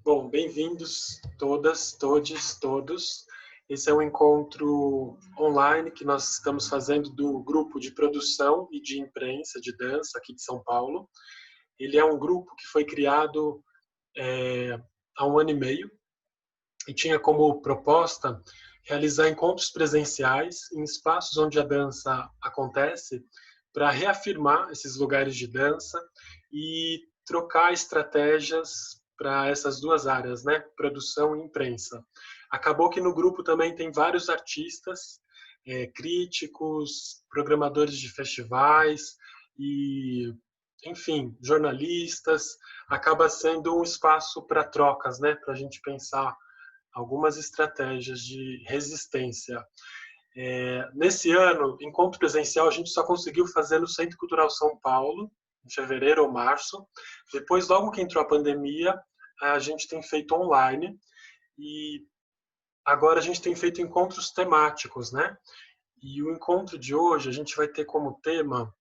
Bom, bem-vindos todas, todes, todos. Esse é um encontro online que nós estamos fazendo do grupo de produção e de imprensa de dança aqui de São Paulo. Ele é um grupo que foi criado há 1 ano e meio e tinha como proposta realizar encontros presenciais em espaços onde a dança acontece para reafirmar esses lugares de dança e trocar estratégias para essas duas áreas, né? Produção e imprensa. Acabou que no grupo também tem vários artistas, críticos, programadores de festivais e, enfim, jornalistas. Acaba sendo um espaço para trocas, né? Para a gente pensar algumas estratégias de resistência. Nesse ano, encontro presencial a gente só conseguiu fazer no Centro Cultural São Paulo, em fevereiro ou março. Depois, logo que entrou a pandemia, a gente tem feito online e agora a gente tem feito encontros temáticos, né? E o encontro de hoje a gente vai ter como tema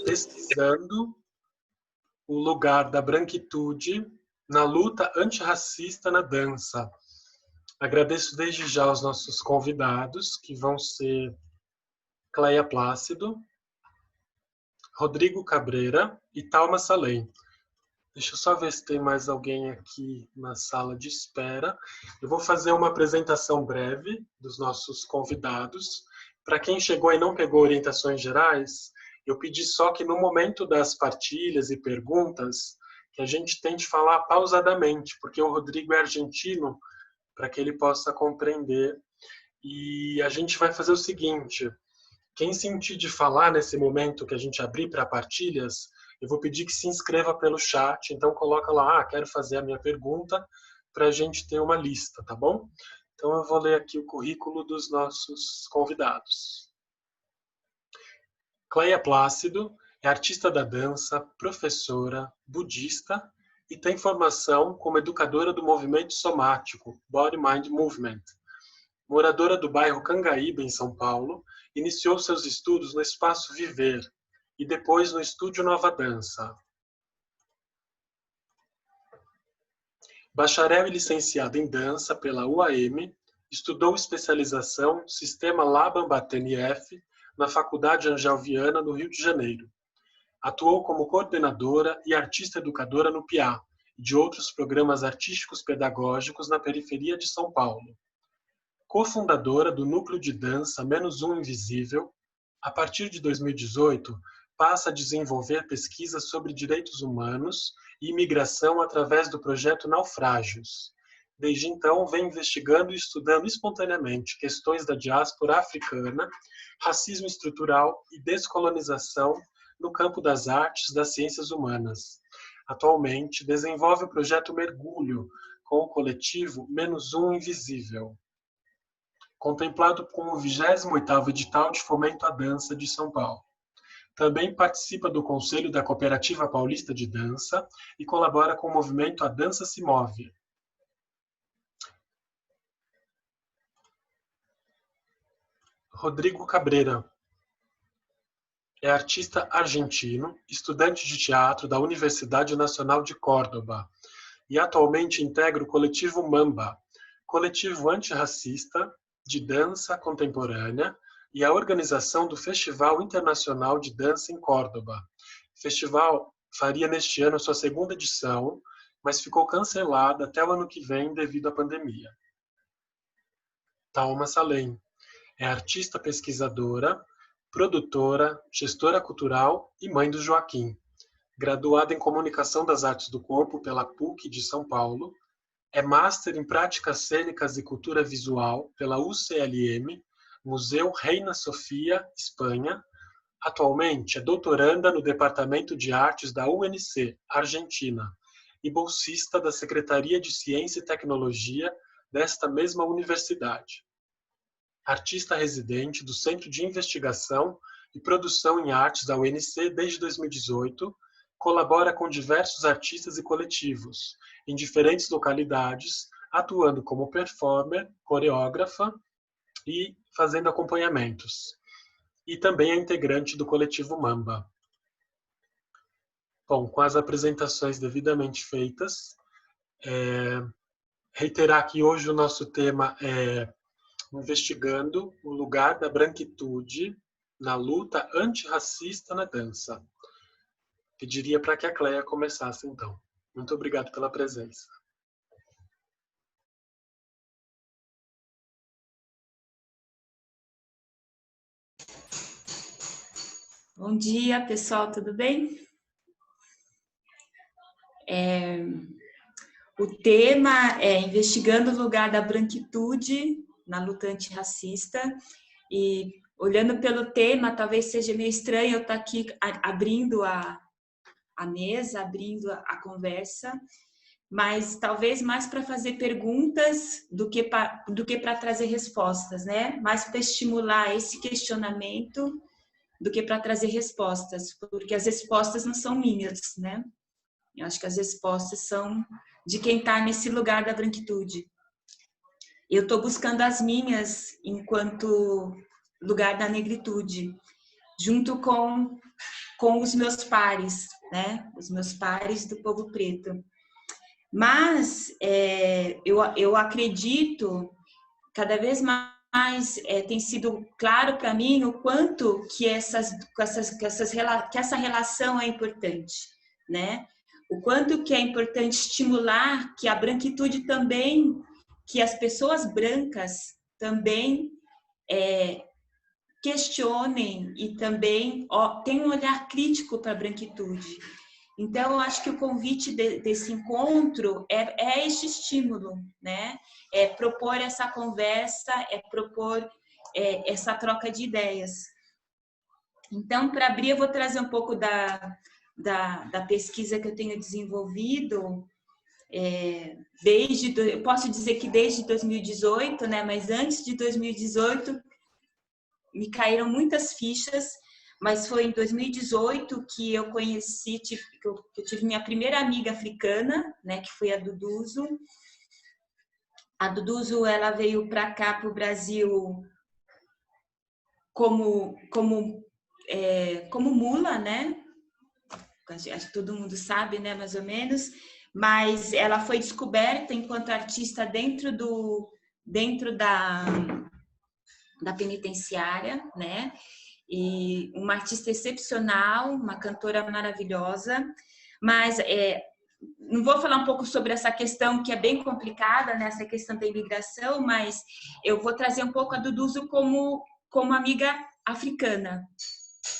pesquisando o lugar da branquitude na luta antirracista na dança. Agradeço desde já aos nossos convidados, que vão ser Cleia Plácido, Rodrigo Cabreira e Thalma Salem. Deixa eu só ver se tem mais alguém aqui na sala de espera. Eu vou fazer uma apresentação breve dos nossos convidados. Para quem chegou e não pegou orientações gerais, eu pedi só que no momento das partilhas e perguntas, que a gente tente falar pausadamente, porque o Rodrigo é argentino, para que ele possa compreender. E a gente vai fazer o seguinte: quem sentir de falar nesse momento que a gente abrir para partilhas, eu vou pedir que se inscreva pelo chat. Então coloca lá, quero fazer a minha pergunta, para a gente ter uma lista, tá bom? Então eu vou ler aqui o currículo dos nossos convidados. Cleia Plácido é artista da dança, professora, budista e tem formação como educadora do movimento somático, Body Mind Movement. Moradora do bairro Cangaíba, em São Paulo, iniciou seus estudos no Espaço Viver e depois no Estúdio Nova Dança. Bacharel e licenciada em dança pela UAM, estudou especialização Sistema Laban-Batene-F na Faculdade Angel Viana, no Rio de Janeiro. Atuou como coordenadora e artista educadora no PIA e de outros programas artísticos pedagógicos na periferia de São Paulo. Cofundadora do Núcleo de Dança Menos Um Invisível, a partir de 2018, passa a desenvolver pesquisas sobre direitos humanos e imigração através do projeto Naufrágios. Desde então, vem investigando e estudando espontaneamente questões da diáspora africana, racismo estrutural e descolonização no campo das artes e das ciências humanas. Atualmente, desenvolve o projeto Mergulho, com o coletivo Menos Um Invisível, contemplado como o 28º edital de fomento à dança de São Paulo. Também participa do Conselho da Cooperativa Paulista de Dança e colabora com o movimento A Dança se Move. Rodrigo Cabreira é artista argentino, estudante de teatro da Universidade Nacional de Córdoba e atualmente integra o coletivo Mamba, coletivo antirracista de dança contemporânea e a organização do Festival Internacional de Dança em Córdoba. O festival faria neste ano sua segunda edição, mas ficou cancelada até o ano que vem devido à pandemia. Thalma Salem é artista pesquisadora, produtora, gestora cultural e mãe do Joaquim. Graduada em Comunicação das Artes do Corpo pela PUC de São Paulo, é Master em Práticas Cênicas e Cultura Visual pela UCLM, Museu Reina Sofia, Espanha. Atualmente é doutoranda no Departamento de Artes da UNC, Argentina, e bolsista da Secretaria de Ciência e Tecnologia desta mesma universidade. Artista residente do Centro de Investigação e Produção em Artes da UNC desde 2018, colabora com diversos artistas e coletivos, em diferentes localidades, atuando como performer, coreógrafa e fazendo acompanhamentos. E também é integrante do coletivo Mamba. Bom, com as apresentações devidamente feitas, Reiterar que hoje o nosso tema é investigando o lugar da branquitude na luta antirracista na dança. Pediria para que a Cléia começasse, então. Muito obrigado pela presença. Bom dia, pessoal, tudo bem? O tema é investigando o lugar da branquitude na luta antirracista. E olhando pelo tema, talvez seja meio estranho eu estar aqui abrindo a mesa, abrindo a conversa, mas talvez mais para fazer perguntas do que para trazer respostas, né? Mais para estimular esse questionamento do que para trazer respostas, porque as respostas não são minhas, né? Eu acho que as respostas são de quem está nesse lugar da branquitude. Eu estou buscando as minhas enquanto lugar da negritude, junto com os meus pares, né? Os meus pares do povo preto. Mas eu acredito, cada vez mais tem sido claro para mim o quanto que essa relação é importante, né? O quanto que é importante estimular que a branquitude também, que as pessoas brancas também questionem e também tenham um olhar crítico para a branquitude. Então, eu acho que o convite desse encontro é este estímulo, né? É propor essa conversa, é propor essa troca de ideias. Então, para abrir, eu vou trazer um pouco da pesquisa que eu tenho desenvolvido, eu posso dizer que desde 2018, né? Mas antes de 2018, me caíram muitas fichas, mas foi em 2018 que eu conheci, que eu tive minha primeira amiga africana, né, que foi a Duduzo. A Duduzo, ela veio para cá, para o Brasil, como mula, né? Acho que todo mundo sabe, né, mais ou menos. Mas ela foi descoberta enquanto artista dentro da penitenciária, né? E uma artista excepcional, uma cantora maravilhosa, mas não vou falar um pouco sobre essa questão que é bem complicada, né, essa questão da imigração, mas eu vou trazer um pouco a Duduzo como amiga africana,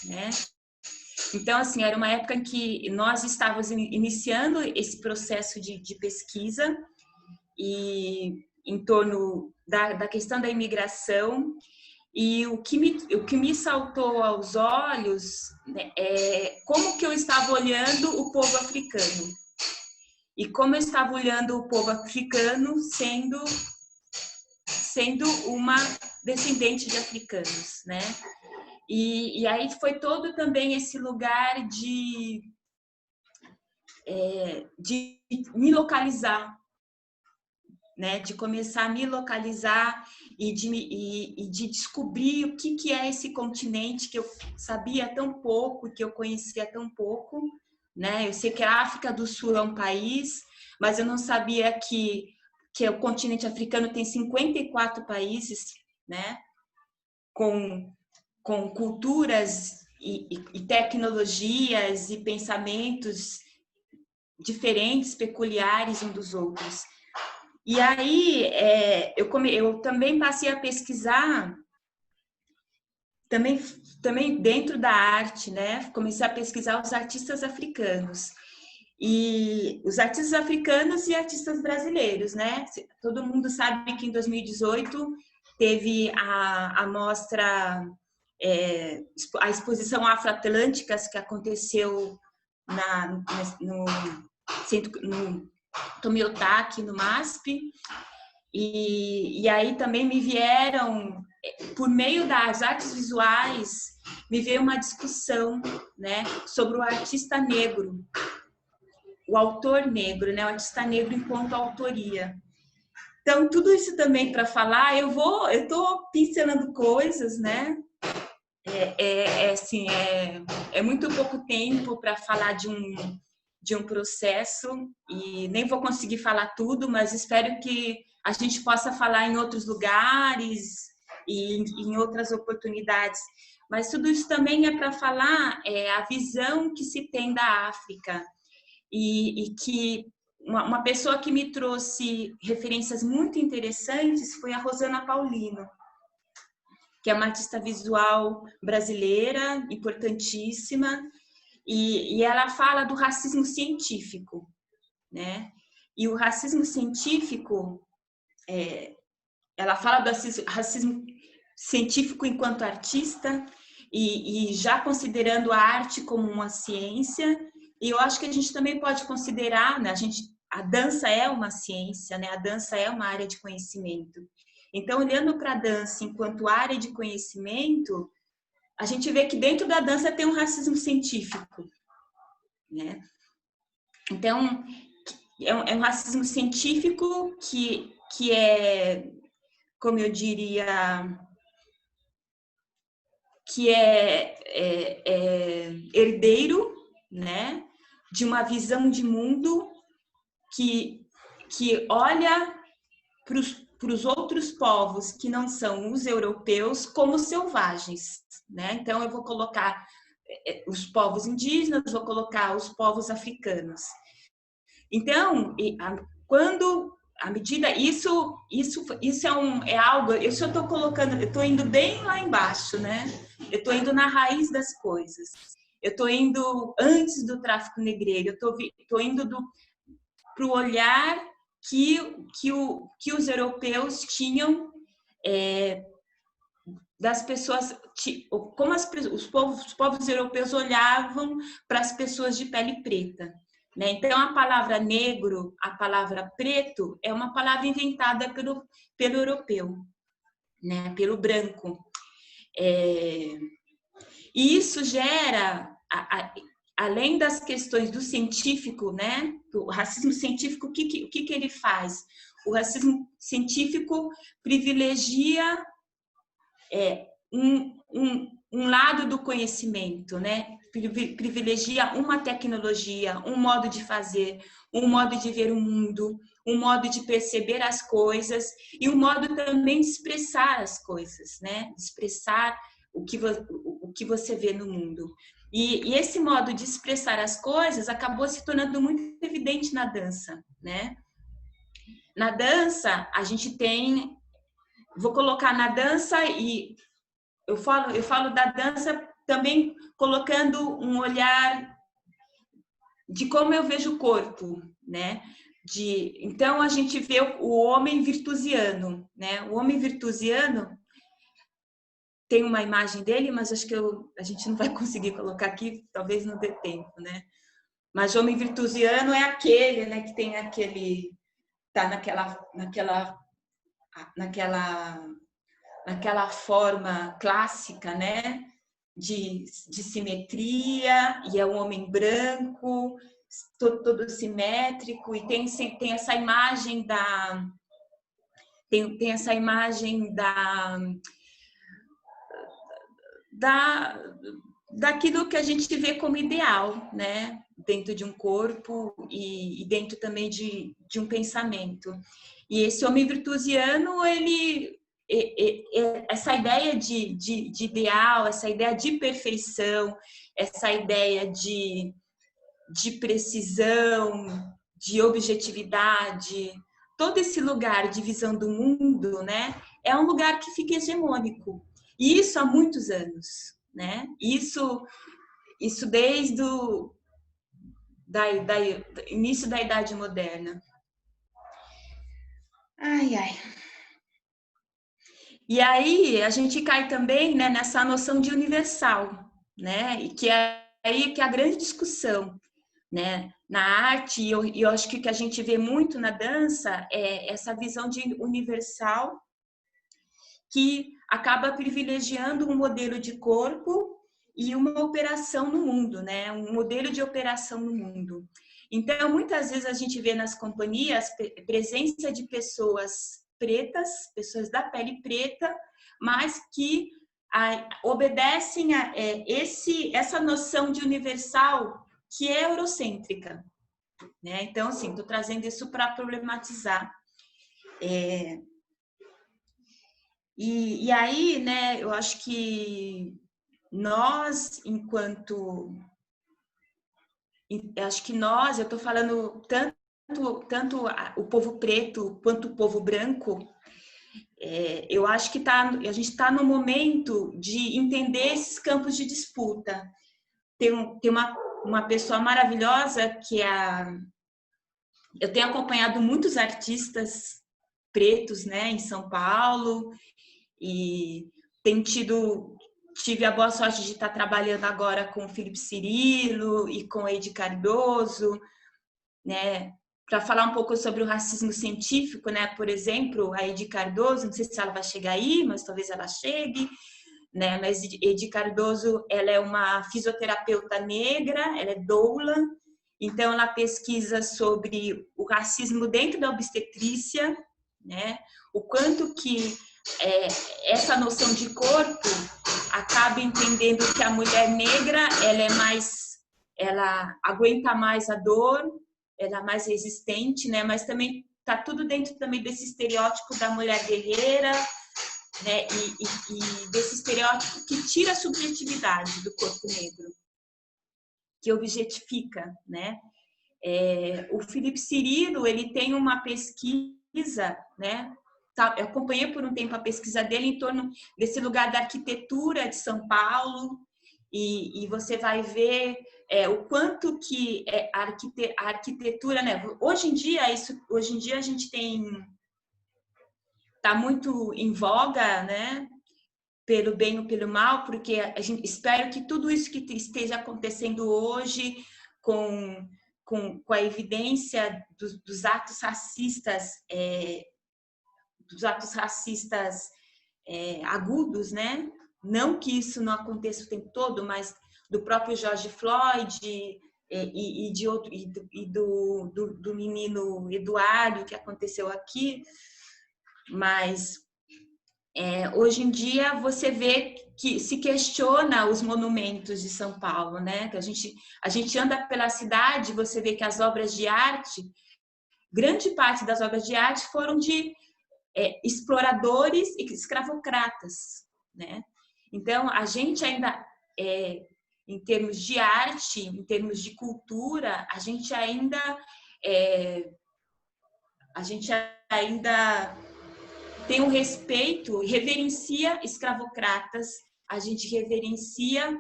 né? Então, assim, era uma época em que nós estávamos iniciando esse processo de pesquisa e em torno da questão da imigração. E o que me saltou aos olhos, né, é como que eu estava olhando o povo africano. E como eu estava olhando o povo africano sendo uma descendente de africanos, né? E aí foi todo também esse lugar de me localizar, né? De começar a me localizar e de descobrir o que é esse continente que eu sabia tão pouco, que eu conhecia tão pouco, né? Eu sei que a África do Sul é um país, mas eu não sabia que o continente africano tem 54 países, né? Com culturas e tecnologias e pensamentos diferentes, peculiares uns dos outros. E aí, eu também passei a pesquisar, também dentro da arte, né? Comecei a pesquisar os artistas africanos. E os artistas africanos e artistas brasileiros, né? Todo mundo sabe que em 2018 teve a mostra, a exposição Afroatlânticas, que aconteceu no Tomiotaki, no MASP, e aí também me vieram, por meio das artes visuais, me veio uma discussão, né, sobre o artista negro, o autor negro, né, o artista negro enquanto autoria. Então, tudo isso também para falar, eu estou pincelando coisas, né, assim, é muito pouco tempo para falar de de um processo, e nem vou conseguir falar tudo, mas espero que a gente possa falar em outros lugares e em outras oportunidades. Mas tudo isso também é para falar a visão que se tem da África, e que uma pessoa que me trouxe referências muito interessantes foi a Rosana Paulino, que é uma artista visual brasileira, importantíssima, e ela fala do racismo científico, né? E o racismo científico, ela fala do racismo científico enquanto artista, e já considerando a arte como uma ciência, e eu acho que a gente também pode considerar, né, a dança é uma ciência, né? A dança é uma área de conhecimento. Então, olhando para a dança enquanto área de conhecimento, a gente vê que dentro da dança tem um racismo científico, né? Então, é um racismo científico que é, como eu diria, que é herdeiro, né, de uma visão de mundo que olha para os outros povos que não são os europeus como selvagens, né? Então eu vou colocar os povos indígenas, vou colocar os povos africanos. Então, quando à medida isso é algo, eu só estou colocando, eu estou indo bem lá embaixo, né? Eu estou indo na raiz das coisas. Eu estou indo antes do tráfico negreiro. Eu estou indo para o olhar que os europeus tinham das pessoas, como os povos europeus olhavam para as pessoas de pele preta, né? Então a palavra negro, a palavra preto é uma palavra inventada pelo europeu, né? Pelo branco, e isso gera, além das questões do científico, né? O racismo científico, o que ele faz? O racismo científico privilegia um lado do conhecimento, né? Privilegia uma tecnologia, um modo de fazer, um modo de ver o mundo, um modo de perceber as coisas e um modo também de expressar as coisas, né? Expressar o que você vê no mundo. E esse modo de expressar as coisas acabou se tornando muito evidente na dança, né? Na dança, a gente tem... Vou colocar na dança, e eu falo da dança também colocando um olhar de como eu vejo o corpo, né? Então, a gente vê o homem virtusiano, né? O homem virtusiano... Tem uma imagem dele, mas acho que a gente não vai conseguir colocar aqui, talvez não dê tempo, né? Mas o homem virtusiano é aquele, né, que tem tá naquela forma clássica, né, de simetria, e é um homem branco, todo simétrico, e tem essa imagem tem essa imagem daquilo que a gente vê como ideal, né? Dentro de um corpo e dentro também de um pensamento. E esse homem virtusiano, essa ideia de ideal, essa ideia de perfeição, essa ideia de precisão, de objetividade, todo esse lugar de visão do mundo, né? É um lugar que fica hegemônico. E isso há muitos anos, né? Isso desde o início da Idade Moderna. Ai. E aí a gente cai também, né, nessa noção de universal, né? E que é aí que é a grande discussão, né? Na arte, e eu acho que o que a gente vê muito na dança é essa visão de universal, que acaba privilegiando um modelo de corpo e uma operação no mundo, né? Um modelo de operação no mundo. Então, muitas vezes a gente vê nas companhias presença de pessoas pretas, pessoas da pele preta, mas que obedecem a essa noção de universal que é eurocêntrica, né? Então, assim, estou trazendo isso para problematizar. E aí, né, eu acho que nós, eu estou falando tanto o povo preto quanto o povo branco, eu acho que a gente está no momento de entender esses campos de disputa. Tem uma pessoa maravilhosa que eu tenho acompanhado muitos artistas pretos, né, em São Paulo, e tive a boa sorte de estar trabalhando agora com o Felipe Cirilo e com a Eide Cardoso, né, para falar um pouco sobre o racismo científico, né? Por exemplo, a Eide Cardoso, não sei se ela vai chegar aí, mas talvez ela chegue, né? Mas Eide Cardoso, ela é uma fisioterapeuta negra, ela é doula, então ela pesquisa sobre o racismo dentro da obstetrícia, né? O quanto que essa noção de corpo acaba entendendo que a mulher negra ela aguenta mais a dor, ela é mais resistente, né? Mas também tá tudo dentro também desse estereótipo da mulher guerreira, né? E desse estereótipo que tira a subjetividade do corpo negro, que objetifica, né? O Felipe Cirilo, ele tem uma pesquisa, né? Eu acompanhei por um tempo a pesquisa dele em torno desse lugar da arquitetura de São Paulo, e você vai ver o quanto que a arquitetura, né? Hoje em dia a gente está muito em voga, né? Pelo bem ou pelo mal, porque a gente espero que tudo isso que esteja acontecendo hoje com a evidência dos atos racistas, agudos, né? Não que isso não aconteça o tempo todo, mas do próprio George Floyd do menino Eduardo, que aconteceu aqui, mas hoje em dia você vê que se questiona os monumentos de São Paulo, né? Que a gente anda pela cidade, você vê que as obras de arte, grande parte das obras de arte foram de exploradores e escravocratas, né? Então a gente ainda, em termos de arte, em termos de cultura, a gente ainda tem um respeito, reverencia escravocratas, a gente reverencia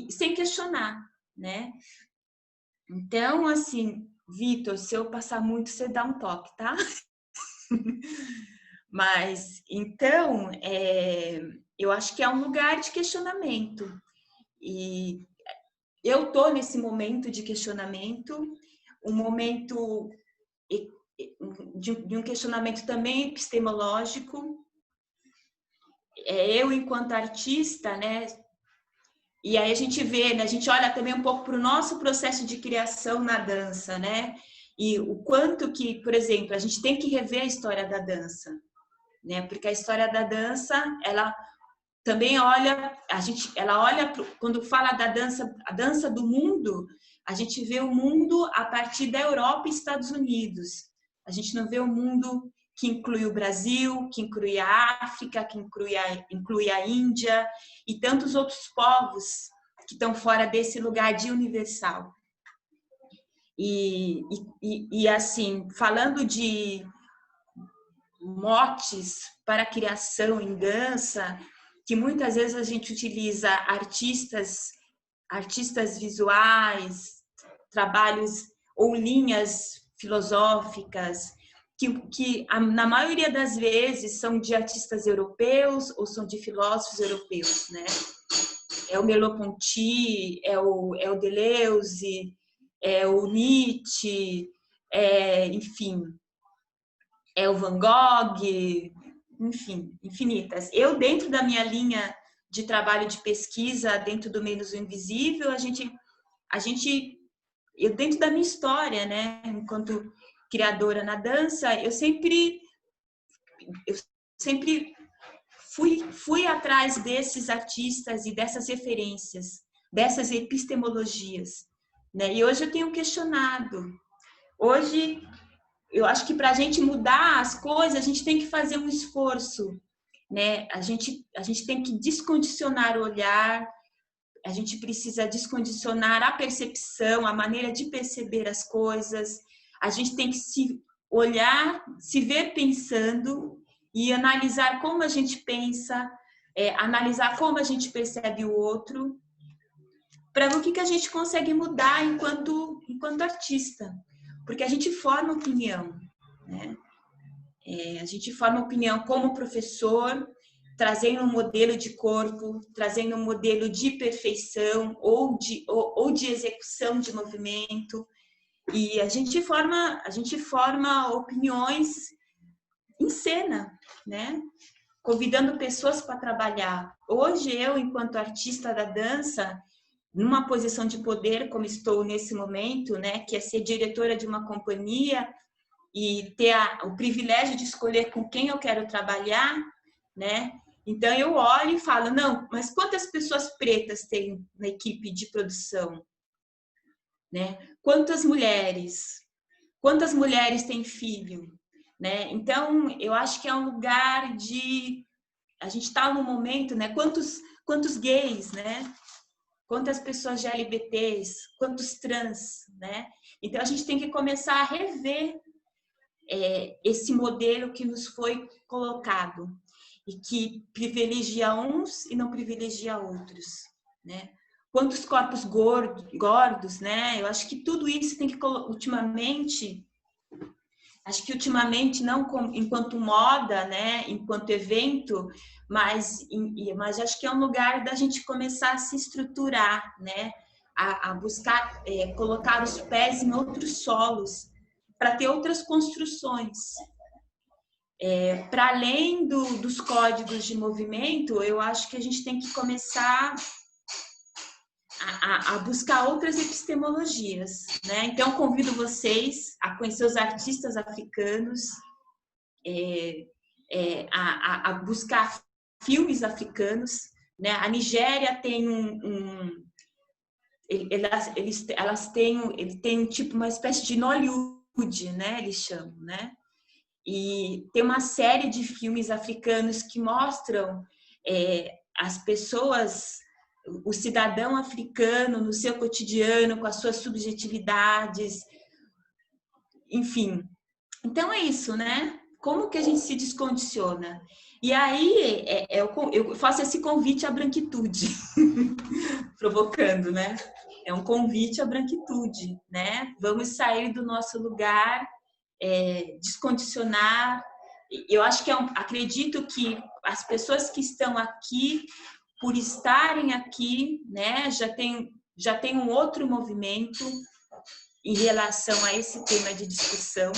sem questionar, né? Então, assim, Vitor, se eu passar muito, você dá um toque, tá? Mas, então, eu acho que é um lugar de questionamento. E eu estou nesse momento de questionamento, um momento de um questionamento também epistemológico. Eu, enquanto artista, né? E aí a gente vê, né? A gente olha também um pouco para o nosso processo de criação na dança, né? E o quanto que, por exemplo, a gente tem que rever a história da dança, né? Porque a história da dança, ela também olha, ela olha quando fala da dança, a dança do mundo, a gente vê o mundo a partir da Europa e Estados Unidos. A gente não vê o mundo que inclui o Brasil, que inclui a África, que inclui a Índia e tantos outros povos que estão fora desse lugar de universal. E assim, falando de motes para a criação em dança, que muitas vezes a gente utiliza artistas visuais, trabalhos ou linhas filosóficas, que na maioria das vezes são de artistas europeus ou são de filósofos europeus, né? É o Merleau-Ponty, é o Deleuze, é o Nietzsche, enfim, é o Van Gogh, enfim, infinitas. Eu, dentro da minha linha de trabalho de pesquisa, dentro do Menos o Invisível, eu dentro da minha história, né, enquanto criadora na dança, eu sempre fui atrás desses artistas e dessas referências, dessas epistemologias, né? E hoje eu tenho questionado. Hoje, eu acho que para a gente mudar as coisas, a gente tem que fazer um esforço, né? A gente tem que descondicionar o olhar, a gente precisa descondicionar a percepção, a maneira de perceber as coisas, a gente tem que se olhar, se ver pensando e analisar como a gente pensa, analisar como a gente percebe o outro, para ver o que a gente consegue mudar enquanto artista. Porque a gente forma opinião, né? A gente forma opinião como professor, trazendo um modelo de corpo, trazendo um modelo de perfeição ou de execução de movimento. E a gente forma opiniões em cena, né? Convidando pessoas para trabalhar. Hoje eu, enquanto artista da dança, numa posição de poder, como estou nesse momento, né, que é ser diretora de uma companhia e ter o privilégio de escolher com quem eu quero trabalhar, né? Então eu olho e falo, não, mas quantas pessoas pretas tem na equipe de produção, né? Quantas mulheres têm filho, né? Então eu acho que é um lugar de a gente está num momento, né? Quantos gays, né? Quantas pessoas LGBTs, quantos trans, né? Então a gente tem que começar a rever esse modelo que nos foi colocado e que privilegia uns e não privilegia outros, né? Quantos corpos gordos, né? Eu acho que tudo isso tem que ultimamente, não enquanto moda, né? Enquanto evento, mas acho que é um lugar da gente começar a se estruturar, né? A buscar colocar os pés em outros solos para ter outras construções. Para além dos códigos de movimento, eu acho que a gente tem que começar a buscar outras epistemologias, né? Então, convido vocês a conhecer os artistas africanos, a buscar filmes africanos, né? A Nigéria tem elas têm tipo uma espécie de Nollywood, né? Eles chamam, né? E tem uma série de filmes africanos que mostram as pessoas, o cidadão africano no seu cotidiano, com as suas subjetividades, enfim. Então é isso, né? Como que a gente se descondiciona? E aí eu faço esse convite à branquitude, provocando, né? É um convite à branquitude, né? Vamos sair do nosso lugar, descondicionar. Eu acho que acredito que as pessoas que estão aqui, por estarem aqui, né, já tem um outro movimento em relação a esse tema de discussão.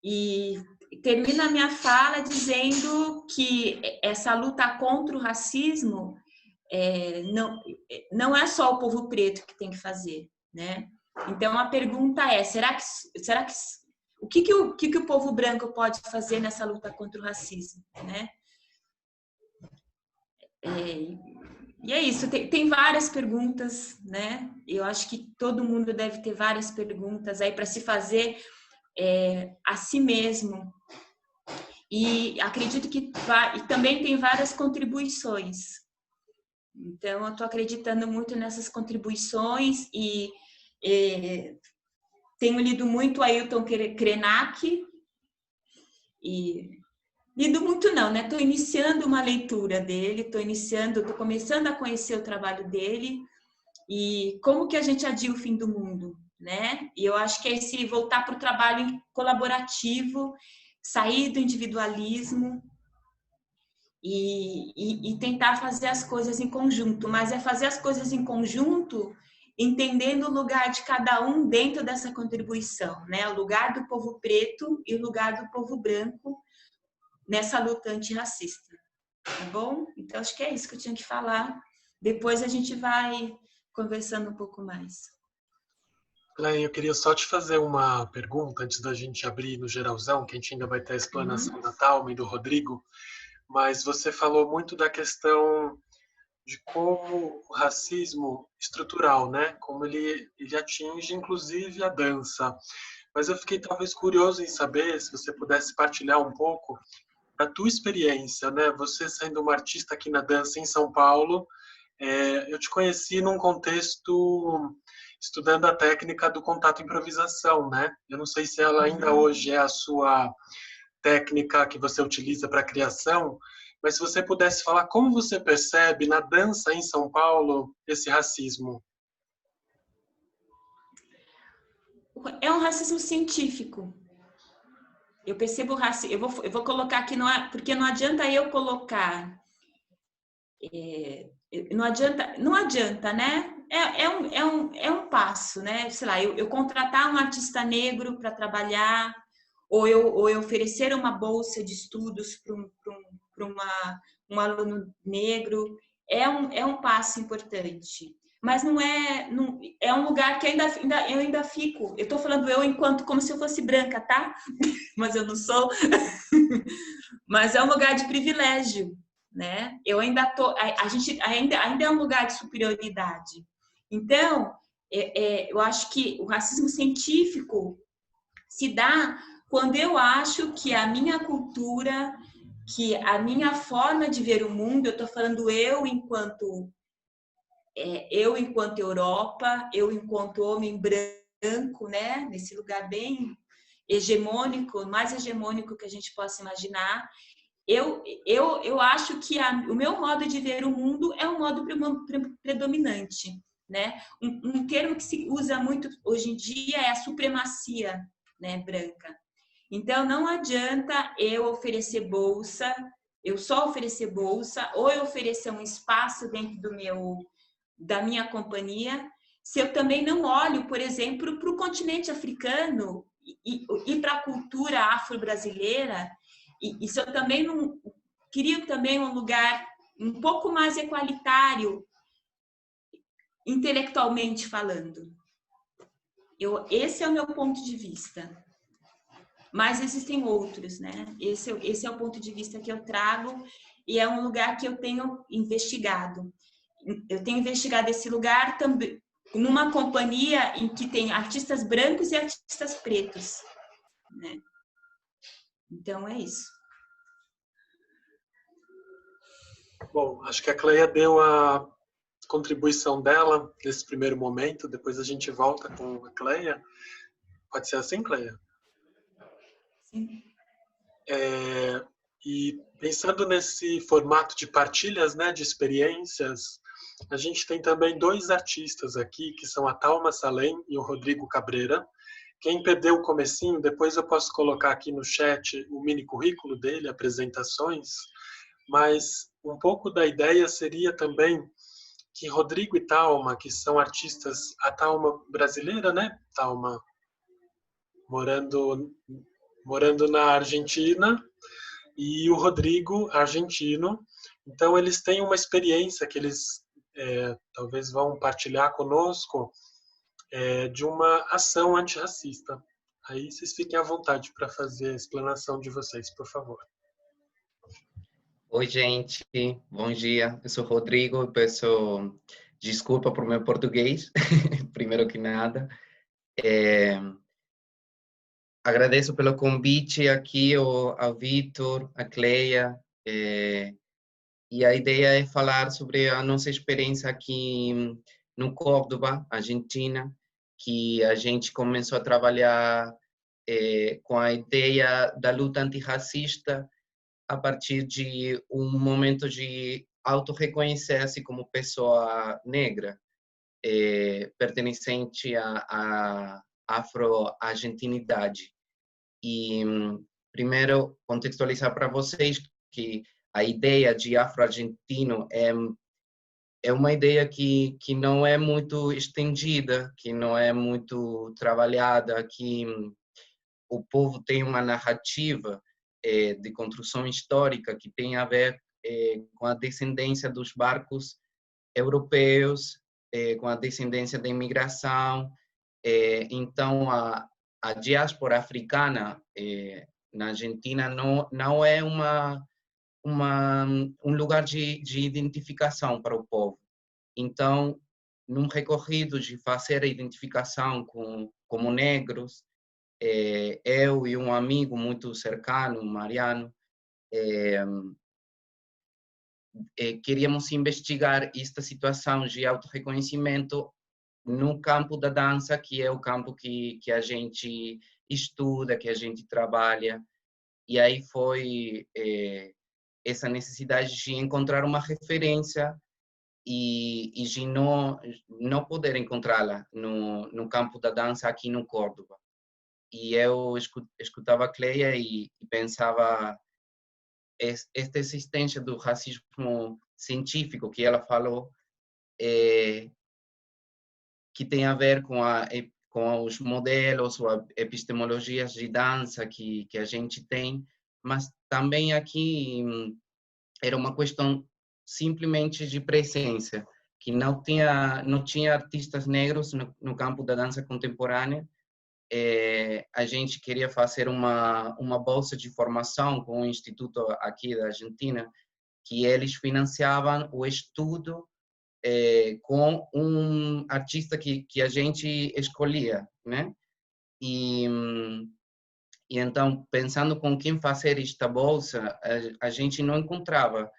E termino a minha fala dizendo que essa luta contra o racismo não é só o povo preto que tem que fazer, né? Então a pergunta é: será que o que o povo branco pode fazer nessa luta contra o racismo, né? E é isso. Tem várias perguntas, né? Eu acho que todo mundo deve ter várias perguntas aí para se fazer a si mesmo. E acredito que e também tem várias contribuições. Então, eu estou acreditando muito nessas contribuições e tenho lido muito Ailton Krenak e lido muito não, né? Estou iniciando uma leitura dele, estou começando a conhecer o trabalho dele e como que a gente adia o fim do mundo, né? E eu acho que é esse voltar para o trabalho colaborativo, sair do individualismo e tentar fazer as coisas em conjunto, mas é fazer as coisas em conjunto entendendo o lugar de cada um dentro dessa contribuição, né? O lugar do povo preto e o lugar do povo branco nessa luta antirracista, tá bom? Então, acho que é isso que eu tinha que falar. Depois a gente vai conversando um pouco mais. Clay, eu queria só te fazer uma pergunta antes da gente abrir no geralzão, que a gente ainda vai ter a explanação da Thalma e do Rodrigo, mas você falou muito da questão de como o racismo estrutural, né? Como ele atinge, inclusive, a dança. Mas eu fiquei talvez curioso em saber se você pudesse partilhar um pouco da tua experiência, né? Você sendo uma artista aqui na dança em São Paulo, eu te conheci num contexto estudando a técnica do contato improvisação, né? Eu não sei se ela ainda hoje é a sua técnica que você utiliza para a criação, mas se você pudesse falar como você percebe na dança em São Paulo esse racismo. É um racismo científico. Eu percebo o racismo. Eu vou colocar aqui, porque não adianta eu colocar. Não adianta, né? É um passo, né? Sei lá, eu contratar um artista negro para trabalhar, ou eu oferecer uma bolsa de estudos para um aluno negro, é um passo importante. Mas não é um lugar que eu ainda fico. Eu estou falando eu enquanto como se eu fosse branca, tá? Mas eu não sou. Mas é um lugar de privilégio, né? Eu ainda tô, a gente ainda é um lugar de superioridade. Então, eu acho que o racismo científico se dá quando eu acho que a minha cultura, que a minha forma de ver o mundo, eu estou falando eu enquanto Europa, eu enquanto homem branco, né? Nesse lugar bem hegemônico, mais hegemônico que a gente possa imaginar. Eu acho que o meu modo de ver o mundo é um modo predominante, né? Um termo que se usa muito hoje em dia é a supremacia, né, branca. Então, não adianta eu oferecer bolsa, eu só oferecer bolsa, ou eu oferecer um espaço dentro da minha companhia, se eu também não olho, por exemplo, para o continente africano e para a cultura afro-brasileira, e se eu também não queria também um lugar um pouco mais equalitário, intelectualmente falando. Esse é o meu ponto de vista. Mas existem outros, né? Esse é o ponto de vista que eu trago e é um lugar que eu tenho investigado. Eu tenho investigado esse lugar também numa companhia em que tem artistas brancos e artistas pretos, né? Então é isso. Bom, acho que a Cleia deu a contribuição dela nesse primeiro momento, depois a gente volta com a Cleia. Pode ser assim, Cleia? Sim. E pensando nesse formato de partilhas, né, de experiências, a gente tem também dois artistas aqui, que são a Thalma Salem e o Rodrigo Cabreira. Quem perdeu o comecinho, depois eu posso colocar aqui no chat o mini currículo dele, apresentações, mas um pouco da ideia seria também que Rodrigo e Thalma, que são artistas, a Thalma brasileira, né? Thalma morando na Argentina, e o Rodrigo, argentino. Então, eles têm uma experiência que eles talvez vão partilhar conosco de uma ação antirracista. Aí vocês fiquem à vontade para fazer a explanação de vocês, por favor. Oi, gente. Bom dia. Eu sou o Rodrigo e peço desculpa por meu português, primeiro que nada. Agradeço pelo convite aqui ao Vitor, a Cleia. E a ideia é falar sobre a nossa experiência aqui no Córdoba, Argentina, que a gente começou a trabalhar com a ideia da luta antirracista a partir de um momento de auto-reconhecer-se como pessoa negra, pertencente à afro-argentinidade. E, primeiro, contextualizar para vocês que a ideia de afro-argentino é uma ideia que não é muito estendida, que não é muito trabalhada, que o povo tem uma narrativa de construção histórica que tem a ver com a descendência dos barcos europeus, com a descendência da imigração. Então, a diáspora africana na Argentina não é uma um lugar de identificação para o povo. Então, num recorrido de fazer a identificação como negros, eu e um amigo muito cercano, Mariano, queríamos investigar esta situação de autorreconhecimento no campo da dança, que é o campo que a gente estuda, que a gente trabalha. E aí foi essa necessidade de encontrar uma referência e de não poder encontrá-la no campo da dança aqui no Córdoba. E eu escutava a Cleia e pensava, esta existência do racismo científico que ela falou, que tem a ver com os modelos ou epistemologias de dança que a gente tem, mas também aqui era uma questão simplesmente de presença, que não tinha artistas negros no campo da dança contemporânea. A gente queria fazer uma bolsa de formação com o instituto aqui da Argentina, que eles financiavam o estudo com um artista que a gente escolhia, né? E então, pensando com quem fazer esta bolsa, a gente não encontrava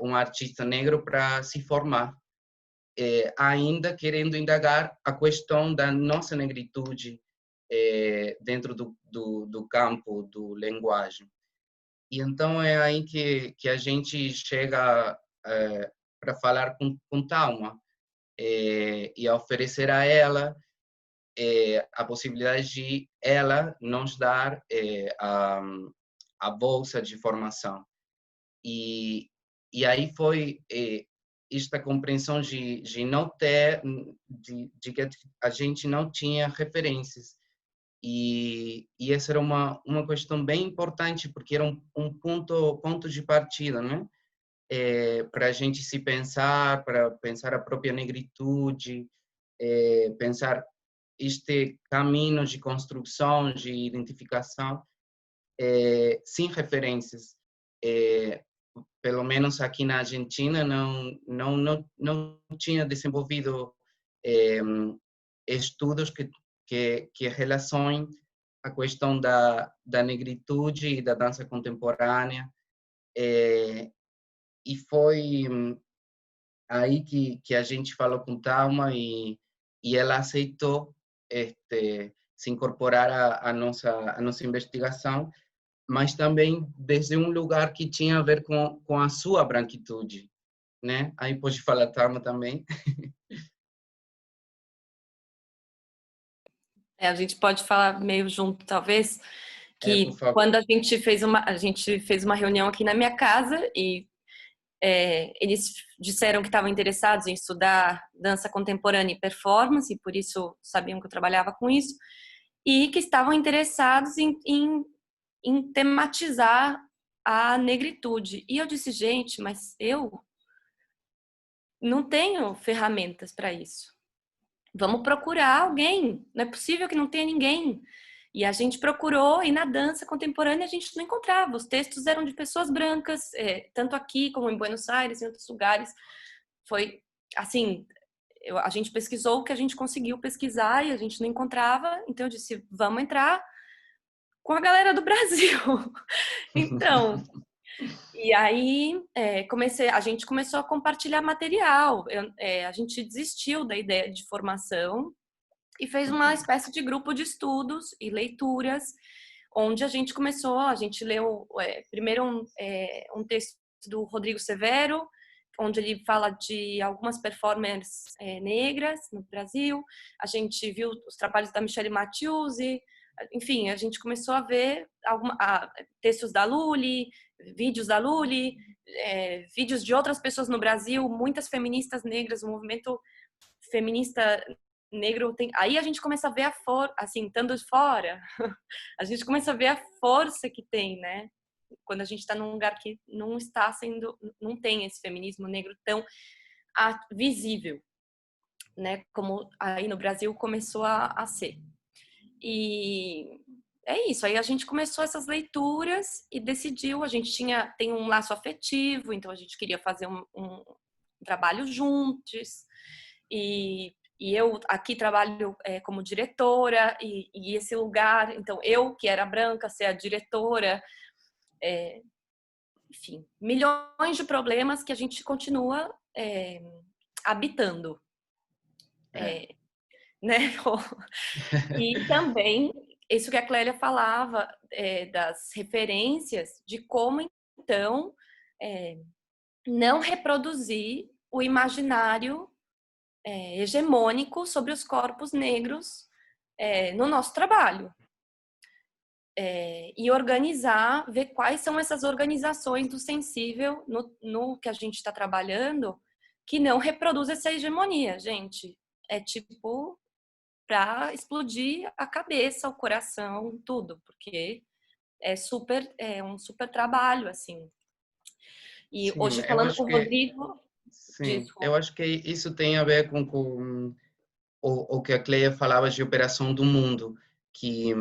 um artista negro para se formar, ainda querendo indagar a questão da nossa negritude dentro do campo do linguagem. E então é aí que a gente chega para falar com Thalma e a oferecer a ela a possibilidade de ela nos dar a bolsa de formação. E aí foi esta compreensão de não ter, de que a gente não tinha referências. E essa era uma questão bem importante, porque era um ponto de partida, né? Para a gente se pensar, para pensar a própria negritude, pensar este caminho de construção, de identificação, sem referências. Pelo menos aqui na Argentina, não tinha desenvolvido estudos que relacionem a questão da negritude e da dança contemporânea. E foi aí que a gente falou com Thalma e ela aceitou se incorporar à nossa investigação, mas também desde um lugar que tinha a ver com a sua branquitude, né? Aí pode falar, Thalma, também. A gente pode falar meio junto, talvez, que por favor. quando a gente fez uma reunião aqui na minha casa e eles disseram que estavam interessados em estudar dança contemporânea e performance, e por isso sabiam que eu trabalhava com isso, e que estavam interessados em tematizar a negritude. E eu disse, gente, mas eu não tenho ferramentas para isso. Vamos procurar alguém. Não é possível que não tenha ninguém. E a gente procurou, e na dança contemporânea a gente não encontrava. Os textos eram de pessoas brancas, tanto aqui como em Buenos Aires, em outros lugares. Foi assim, a gente pesquisou o que a gente conseguiu pesquisar e a gente não encontrava. Então eu disse, vamos entrar com a galera do Brasil. Então, e aí a gente começou a compartilhar material. A gente desistiu da ideia de formação e fez uma espécie de grupo de estudos e leituras, onde a gente leu primeiro um texto do Rodrigo Severo, onde ele fala de algumas performers negras no Brasil. A gente viu os trabalhos da Michelle Mathieusi. Enfim, a gente começou a ver textos da Lully, vídeos da Lully, vídeos de outras pessoas no Brasil, muitas feministas negras, o movimento feminista negro tem. Aí a gente começa a ver assim, estando fora, a gente começa a ver a força que tem, né? Quando a gente está num lugar que não tem esse feminismo negro tão visível, né? Como aí no Brasil começou a ser. E é isso. Aí a gente começou essas leituras e decidiu, a gente tem um laço afetivo, então a gente queria fazer um trabalho juntos. E eu aqui trabalho como diretora, e esse lugar, então eu, que era branca, ser a diretora, enfim, milhões de problemas que a gente continua habitando. Né? E também, isso que a Clélia falava, das referências, de como, então, não reproduzir o imaginário hegemônico sobre os corpos negros no nosso trabalho. E organizar, ver quais são essas organizações do sensível no que a gente está trabalhando, que não reproduz essa hegemonia, gente. É tipo para explodir a cabeça, o coração, tudo, porque é um super trabalho, assim. E Sim, hoje, eu falando acho com o que Rodrigo, sim, eu desculpa. acho que isso tem a ver com o que a Cleia falava de operação do mundo, que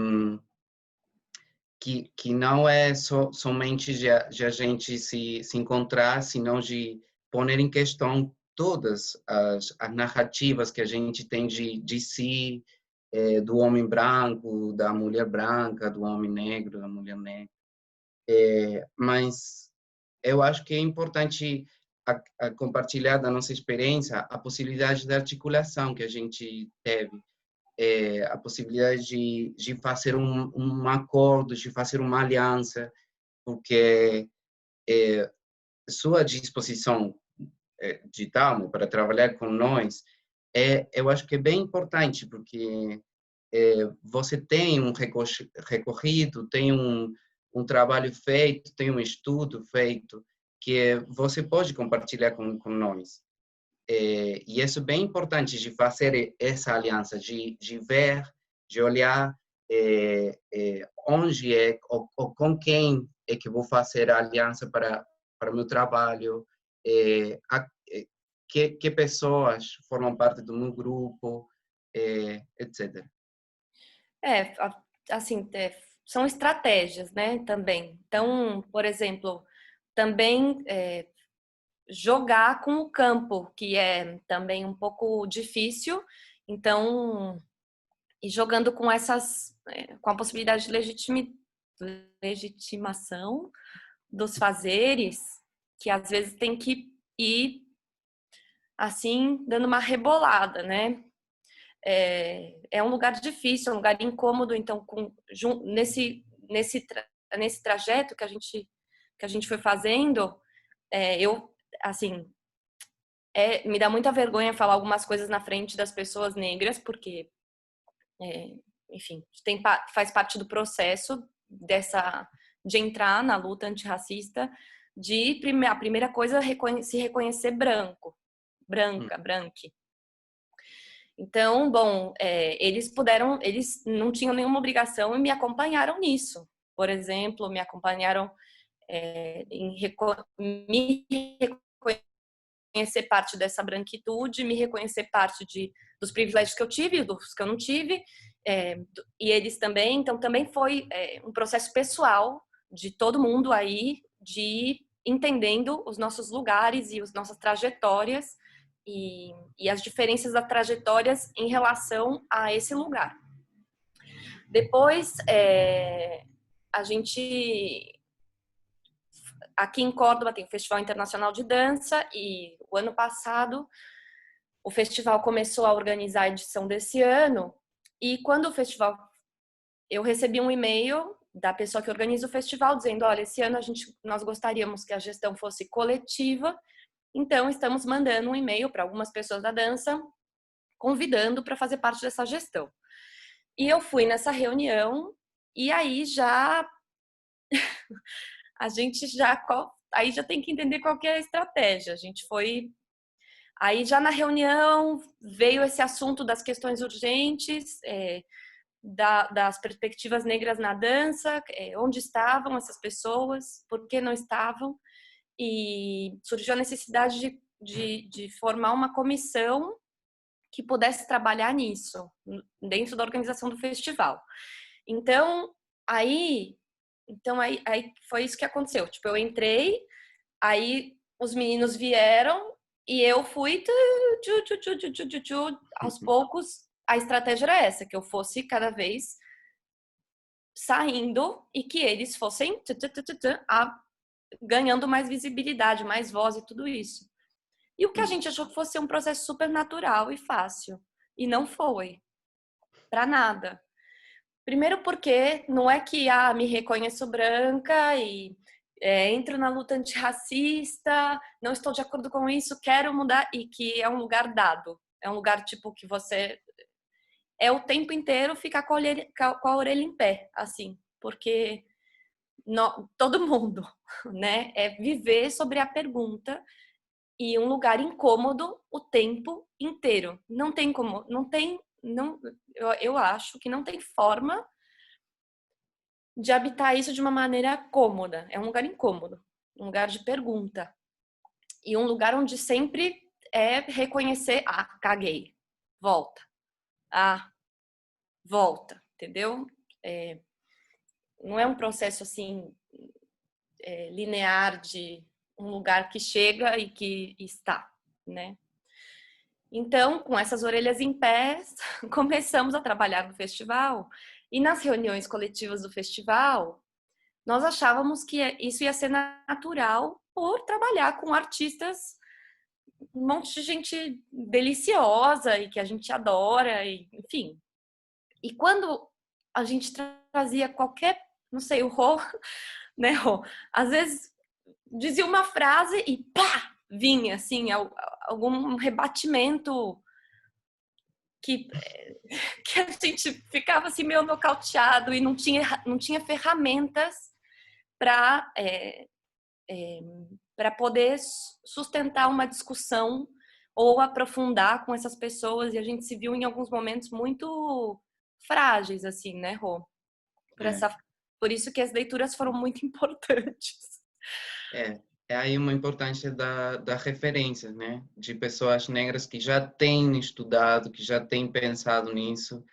que não é somente de a gente se encontrar, senão de pôr em questão todas as narrativas que a gente tem de si, do homem branco, da mulher branca, do homem negro, da mulher negra. Mas eu acho que é importante a compartilhar da nossa experiência a possibilidade de articulação que a gente teve, a possibilidade de fazer um acordo, de fazer uma aliança, porque sua disposição de tal para trabalhar com nós, eu acho que é bem importante, porque você tem um recorrido, tem um trabalho feito, tem um estudo feito, que você pode compartilhar com nós. E isso é bem importante de fazer essa aliança, de ver, de olhar onde ou com quem é que vou fazer a aliança para o meu trabalho, que pessoas formam parte do meu grupo, etc. Assim, são estratégias, né, também. Então, por exemplo, também jogar com o campo, que é também um pouco difícil. Então, e jogando com com a possibilidade de legitimação dos fazeres, que às vezes tem que ir assim, dando uma rebolada, né? É um lugar difícil, é um lugar incômodo, então nesse trajeto que a gente foi fazendo, eu assim, me dá muita vergonha falar algumas coisas na frente das pessoas negras, porque enfim, faz parte do processo de entrar na luta antirracista, a primeira coisa se reconhecer branca. Então, bom, eles não tinham nenhuma obrigação e me acompanharam nisso. Por exemplo, me acompanharam me reconhecer parte dessa branquitude, me reconhecer parte dos privilégios que eu tive, dos que eu não tive, e eles também. Então, também foi um processo pessoal de todo mundo aí, de ir entendendo os nossos lugares e as nossas trajetórias, e as diferenças das trajetórias em relação a esse lugar. Depois, a gente... Aqui em Córdoba tem o Festival Internacional de Dança, e o ano passado o festival começou a organizar a edição desse ano, e quando o festival... Eu recebi um e-mail da pessoa que organiza o festival dizendo, olha, esse ano nós gostaríamos que a gestão fosse coletiva, então estamos mandando um e-mail para algumas pessoas da dança convidando para fazer parte dessa gestão. E eu fui nessa reunião, e aí já a gente aí já tem que entender qual que é a estratégia. A gente foi... Aí já na reunião veio esse assunto das questões urgentes, das perspectivas negras na dança, onde estavam essas pessoas, por que não estavam, e surgiu a necessidade de formar uma comissão que pudesse trabalhar nisso, dentro da organização do festival. Então, Aí foi isso que aconteceu. Tipo, eu entrei, aí os meninos vieram e eu fui aos poucos. A estratégia era essa, que eu fosse cada vez saindo e que eles fossem ganhando mais visibilidade, mais voz e tudo isso. E o que a gente achou que fosse um processo super natural e fácil. E não foi. Pra nada. Primeiro porque não é que me reconheço branca e entro na luta antirracista, não estou de acordo com isso, quero mudar, e que é um lugar dado. É um lugar tipo que você o tempo inteiro ficar com a orelha em pé, assim, porque todo mundo, né, é viver sobre a pergunta e um lugar incômodo o tempo inteiro. Não tem como, eu acho que não tem forma de habitar isso de uma maneira cômoda. É um lugar incômodo, um lugar de pergunta. E um lugar onde sempre é reconhecer, caguei, volta. Volta, entendeu? Não é um processo assim linear de um lugar que chega e que está, né? Então, com essas orelhas em pé, começamos a trabalhar no festival. E nas reuniões coletivas do festival, nós achávamos que isso ia ser natural por trabalhar com artistas, um monte de gente deliciosa e que a gente adora, e, enfim. E quando a gente trazia qualquer, não sei, o Rô, né, Rô? Às vezes dizia uma frase e pá! Vinha, assim, algum rebatimento que a gente ficava assim meio nocauteado e não tinha ferramentas para poder sustentar uma discussão ou aprofundar com essas pessoas, e a gente se viu em alguns momentos muito frágeis, assim, né, Rô? Por isso que as leituras foram muito importantes. É aí uma importância da referência, né? De pessoas negras que já têm estudado, que já têm pensado nisso,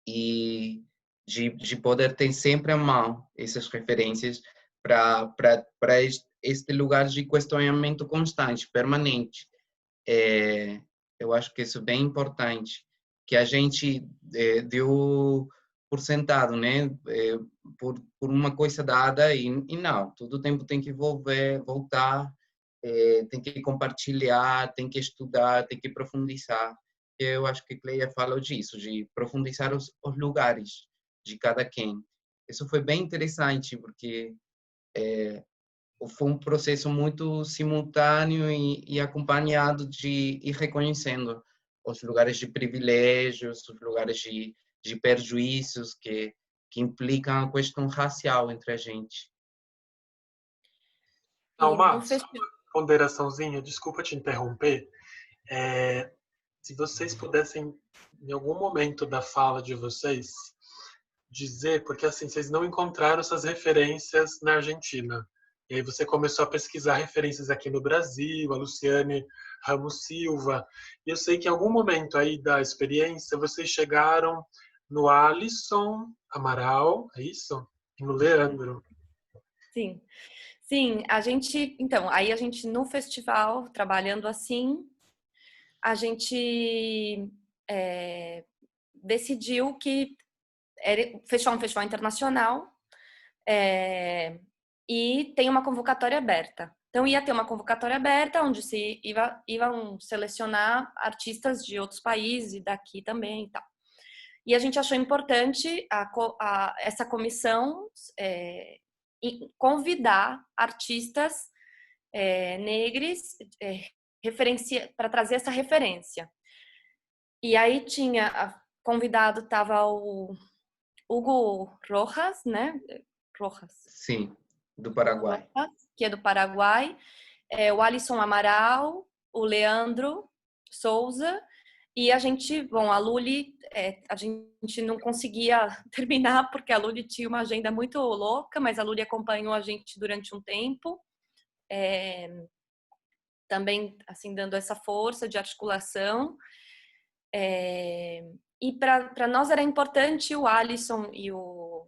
e de poder ter sempre à mão essas referências para este lugar de questionamento constante, permanente. Eu acho que isso é bem importante, que a gente deu por sentado, né? Por uma coisa dada e não, todo o tempo tem que voltar, tem que compartilhar, tem que estudar, tem que profundizar. Eu acho que Cleia falou disso, de profundizar os lugares de cada quem. Isso foi bem interessante, porque foi um processo muito simultâneo e acompanhado de ir reconhecendo os lugares de privilégios, os lugares de prejuízos que implicam a questão racial entre a gente. Alma, só uma ponderaçãozinha, desculpa te interromper. Se vocês pudessem, em algum momento da fala de vocês, dizer, porque assim, vocês não encontraram essas referências na Argentina. E aí você começou a pesquisar referências aqui no Brasil, a Luciane Ramos Silva. E eu sei que em algum momento aí da experiência vocês chegaram no Alisson Amaral, é isso? E no Leandro. Sim. Sim, então, aí a gente no festival, trabalhando assim, a gente decidiu que fechar um festival internacional e tem uma convocatória aberta. Então, ia ter uma convocatória aberta onde iam selecionar artistas de outros países e daqui também e tal. E a gente achou importante essa comissão convidar artistas negros para trazer essa referência. E aí convidado estava o Hugo Rojas, né? Rojas. Sim, do Paraguai. Que é do Paraguai. O Alisson Amaral, o Leandro Souza. E a Luli, a gente não conseguia terminar porque a Luli tinha uma agenda muito louca, mas a Luli acompanhou a gente durante um tempo. Também, assim, dando essa força de articulação. E para nós era importante o Alisson e o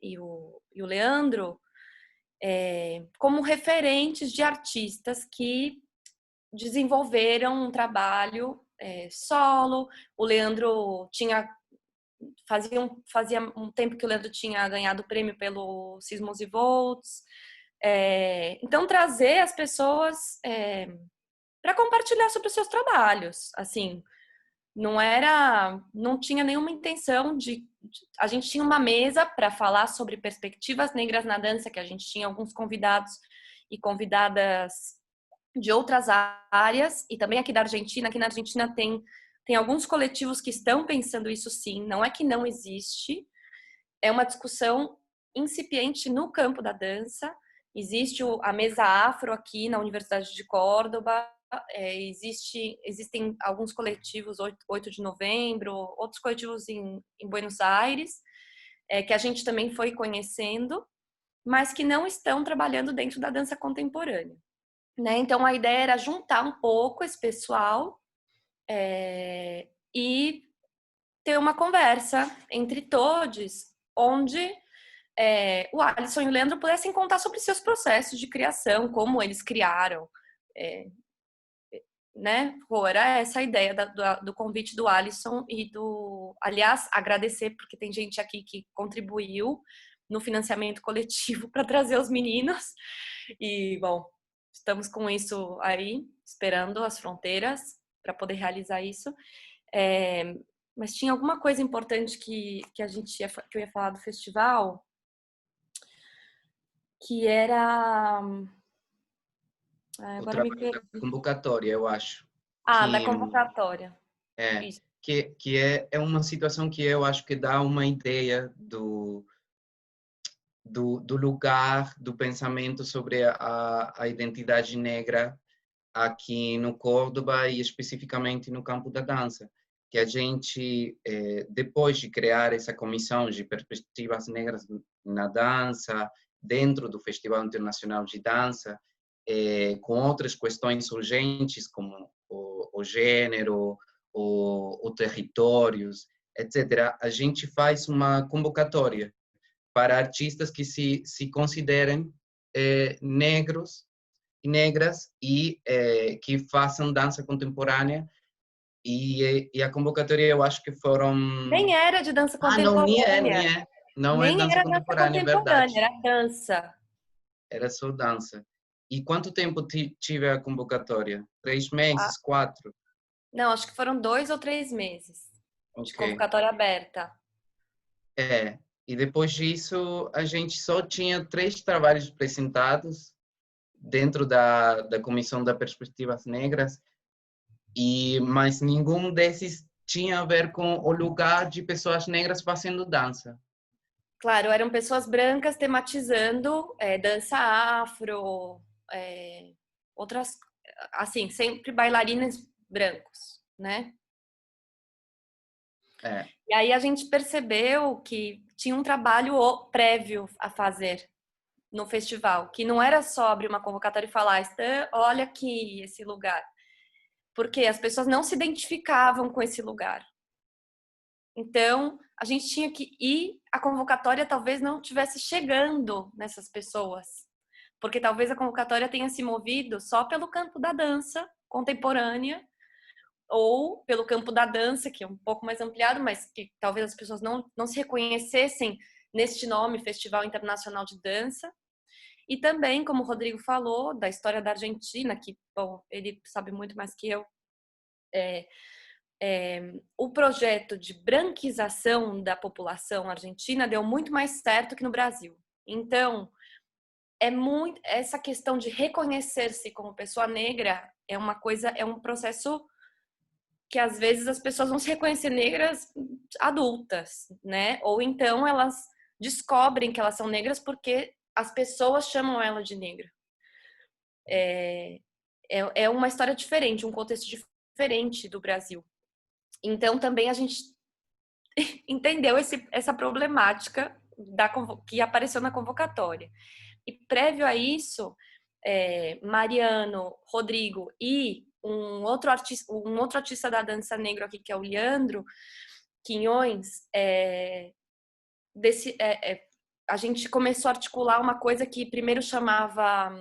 e o Leandro como referentes de artistas que desenvolveram um trabalho solo. O Leandro fazia um tempo que o Leandro tinha ganhado o prêmio pelo Sismos e Volts. Então, trazer as pessoas para compartilhar sobre os seus trabalhos. Assim, não tinha nenhuma intenção a gente tinha uma mesa para falar sobre perspectivas negras na dança, que a gente tinha alguns convidados e convidadas de outras áreas, e também aqui da Argentina. Aqui na Argentina tem alguns coletivos que estão pensando isso, sim, não é que não existe, é uma discussão incipiente no campo da dança. Existe a Mesa Afro aqui na Universidade de Córdoba, existem alguns coletivos, 8 de novembro, outros coletivos em Buenos Aires, que a gente também foi conhecendo, mas que não estão trabalhando dentro da dança contemporânea, né? Então, a ideia era juntar um pouco esse pessoal e ter uma conversa entre todos, onde o Alisson e o Leandro pudessem contar sobre seus processos de criação, como eles criaram, né? Era essa a ideia do convite do Alisson e aliás, agradecer, porque tem gente aqui que contribuiu no financiamento coletivo para trazer os meninos. E, bom, estamos com isso aí, esperando as fronteiras para poder realizar isso. Mas tinha alguma coisa importante que eu ia falar do festival, que era... O agora me trabalho perdi. da convocatória, eu acho. Da convocatória. Isso. Que é uma situação que eu acho que dá uma ideia do lugar, do pensamento sobre a identidade negra aqui no Córdoba e especificamente no campo da dança. Que a gente, depois de criar essa comissão de perspectivas negras na dança, dentro do Festival Internacional de Dança, com outras questões urgentes como o gênero, o territórios, etc., a gente faz uma convocatória para artistas que se considerem negros e negras e que façam dança contemporânea. E a convocatória, eu acho que foram... Nem era de dança Não, contemporânea. nem é. Não é Nem dança era dança contemporânea, é verdade. era dança. Era só dança. E quanto tempo tive a convocatória? 3 meses? 4? Não, acho que foram 2 ou 3 meses de Ok. convocatória aberta. E depois disso, a gente só tinha 3 trabalhos apresentados dentro da Comissão das Perspectivas Negras, mas nenhum desses tinha a ver com o lugar de pessoas negras fazendo dança. Claro, eram pessoas brancas tematizando dança afro, outras, assim, sempre bailarinas brancos, né? E aí a gente percebeu que tinha um trabalho prévio a fazer no festival, que não era só abrir uma convocatória e falar, olha aqui esse lugar, porque as pessoas não se identificavam com esse lugar. Então, a gente tinha que ir, a convocatória talvez não estivesse chegando nessas pessoas, porque talvez a convocatória tenha se movido só pelo campo da dança contemporânea, ou pelo campo da dança, que é um pouco mais ampliado, mas que talvez as pessoas não se reconhecessem neste nome, Festival Internacional de Dança. E também, como o Rodrigo falou, da história da Argentina, que, bom, ele sabe muito mais que eu, o projeto de branquização da população argentina deu muito mais certo que no Brasil. Então, essa questão de reconhecer-se como pessoa negra é um processo que às vezes as pessoas vão se reconhecer negras adultas, né? Ou então elas descobrem que elas são negras porque as pessoas chamam ela de negra. É uma história diferente, um contexto diferente do Brasil. Então, também a gente entendeu essa problemática que apareceu na convocatória. E prévio a isso, Mariano, Rodrigo e um outro artista da dança negra aqui, que é o Leandro Quinhões, a gente começou a articular uma coisa que primeiro chamava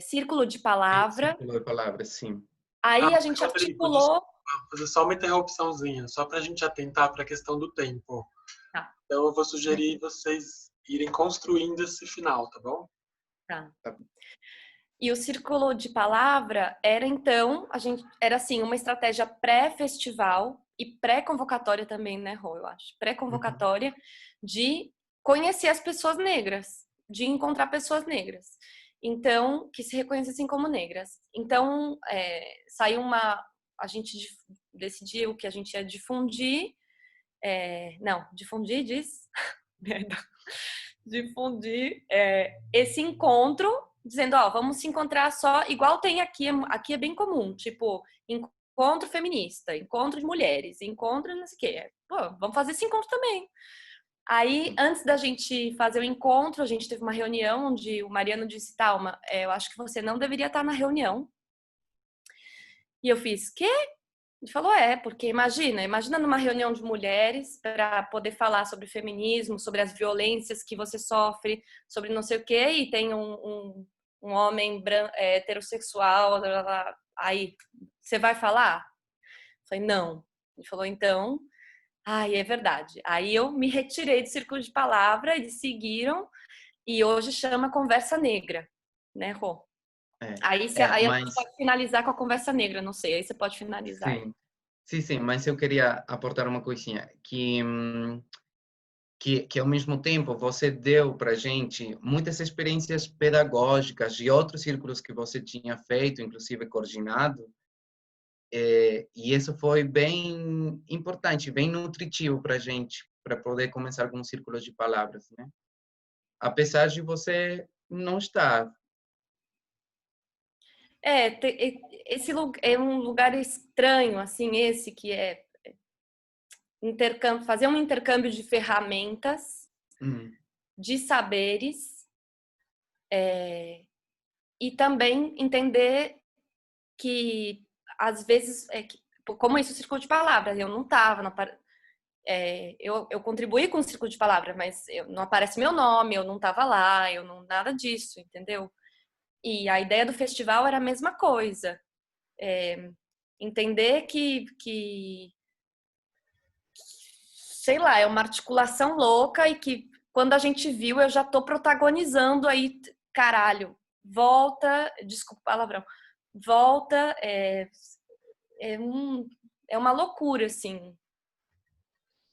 Círculo de Palavra. Círculo de Palavras, sim. Aí a gente Rodrigo, articulou... Vou fazer só uma interrupçãozinha, só para a gente atentar para a questão do tempo. Tá. Então, eu vou sugerir vocês irem construindo esse final, tá bom? Tá. E o Círculo de Palavra era, então, era assim, uma estratégia pré-festival e pré-convocatória também, né, Rô, eu acho. Pré-convocatória de conhecer as pessoas negras, de encontrar pessoas negras. Então, que se reconhecessem como negras. Então, saiu a gente decidiu que a gente ia difundir, difundir diz... difundir esse encontro, dizendo, vamos se encontrar só, igual tem aqui é bem comum, tipo, encontro feminista, encontro de mulheres, encontro não sei o quê. Pô, vamos fazer esse encontro também. Aí, antes da gente fazer o encontro, a gente teve uma reunião onde o Mariano disse, Thalma, eu acho que você não deveria estar na reunião. E eu fiz, quê? Ele falou, porque imagina numa reunião de mulheres para poder falar sobre feminismo, sobre as violências que você sofre, sobre não sei o quê, e tem um homem heterossexual, blá, blá, blá. Aí, você vai falar? Eu falei, não. Ele falou, então, é verdade. Aí eu me retirei do Círculo de Palavra, eles seguiram, e hoje chama Conversa Negra, né, Rô? Aí a gente pode finalizar com a Conversa Negra, não sei, aí você pode finalizar. Sim, mas eu queria aportar uma coisinha, que ao mesmo tempo você deu para a gente muitas experiências pedagógicas de outros círculos que você tinha feito, inclusive coordenado, e isso foi bem importante, bem nutritivo para a gente, para poder começar com um círculo de palavras, né? Apesar de você não estar. Esse é um lugar estranho, assim, esse que é fazer um intercâmbio de ferramentas, de saberes, e também entender que, às vezes, como isso, o Círculo de Palavras, eu não estava, eu contribuí com o Círculo de Palavras, mas não aparece meu nome, eu não estava lá, nada disso, entendeu? E a ideia do festival era a mesma coisa. Entender que, sei lá, é uma articulação louca e que quando a gente viu, eu já tô protagonizando aí, caralho, volta, desculpa o palavrão, volta, é uma loucura, assim.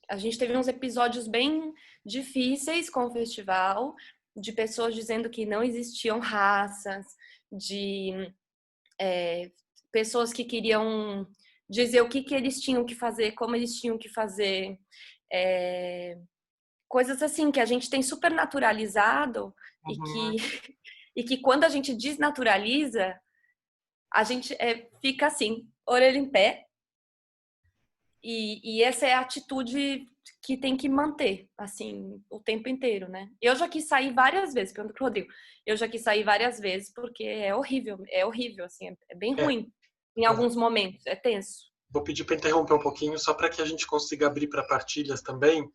A gente teve uns episódios bem difíceis com o festival, de pessoas dizendo que não existiam raças, de pessoas que queriam dizer o que eles tinham que fazer, como eles tinham que fazer, coisas assim que a gente tem super naturalizado e que quando a gente desnaturaliza, a gente fica assim, orelha em pé, e essa é a atitude que tem que manter, assim, o tempo inteiro, né? Eu já quis sair várias vezes, pergunto pro Rodrigo, eu já quis sair várias vezes porque é horrível, assim, é bem ruim em alguns momentos, é tenso. Vou pedir para interromper um pouquinho, só para que a gente consiga abrir para partilhas também.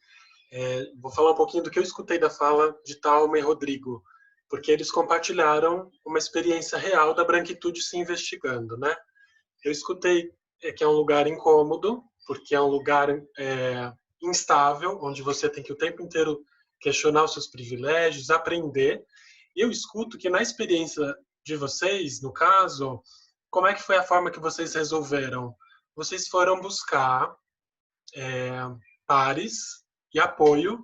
Vou falar um pouquinho do que eu escutei da fala de Thalma e Rodrigo, porque eles compartilharam uma experiência real da branquitude se investigando, né? Eu escutei que é um lugar incômodo, porque é um lugar instável, onde você tem que o tempo inteiro questionar os seus privilégios, aprender. E eu escuto que na experiência de vocês, no caso, como é que foi a forma que vocês resolveram? Vocês foram buscar pares e apoio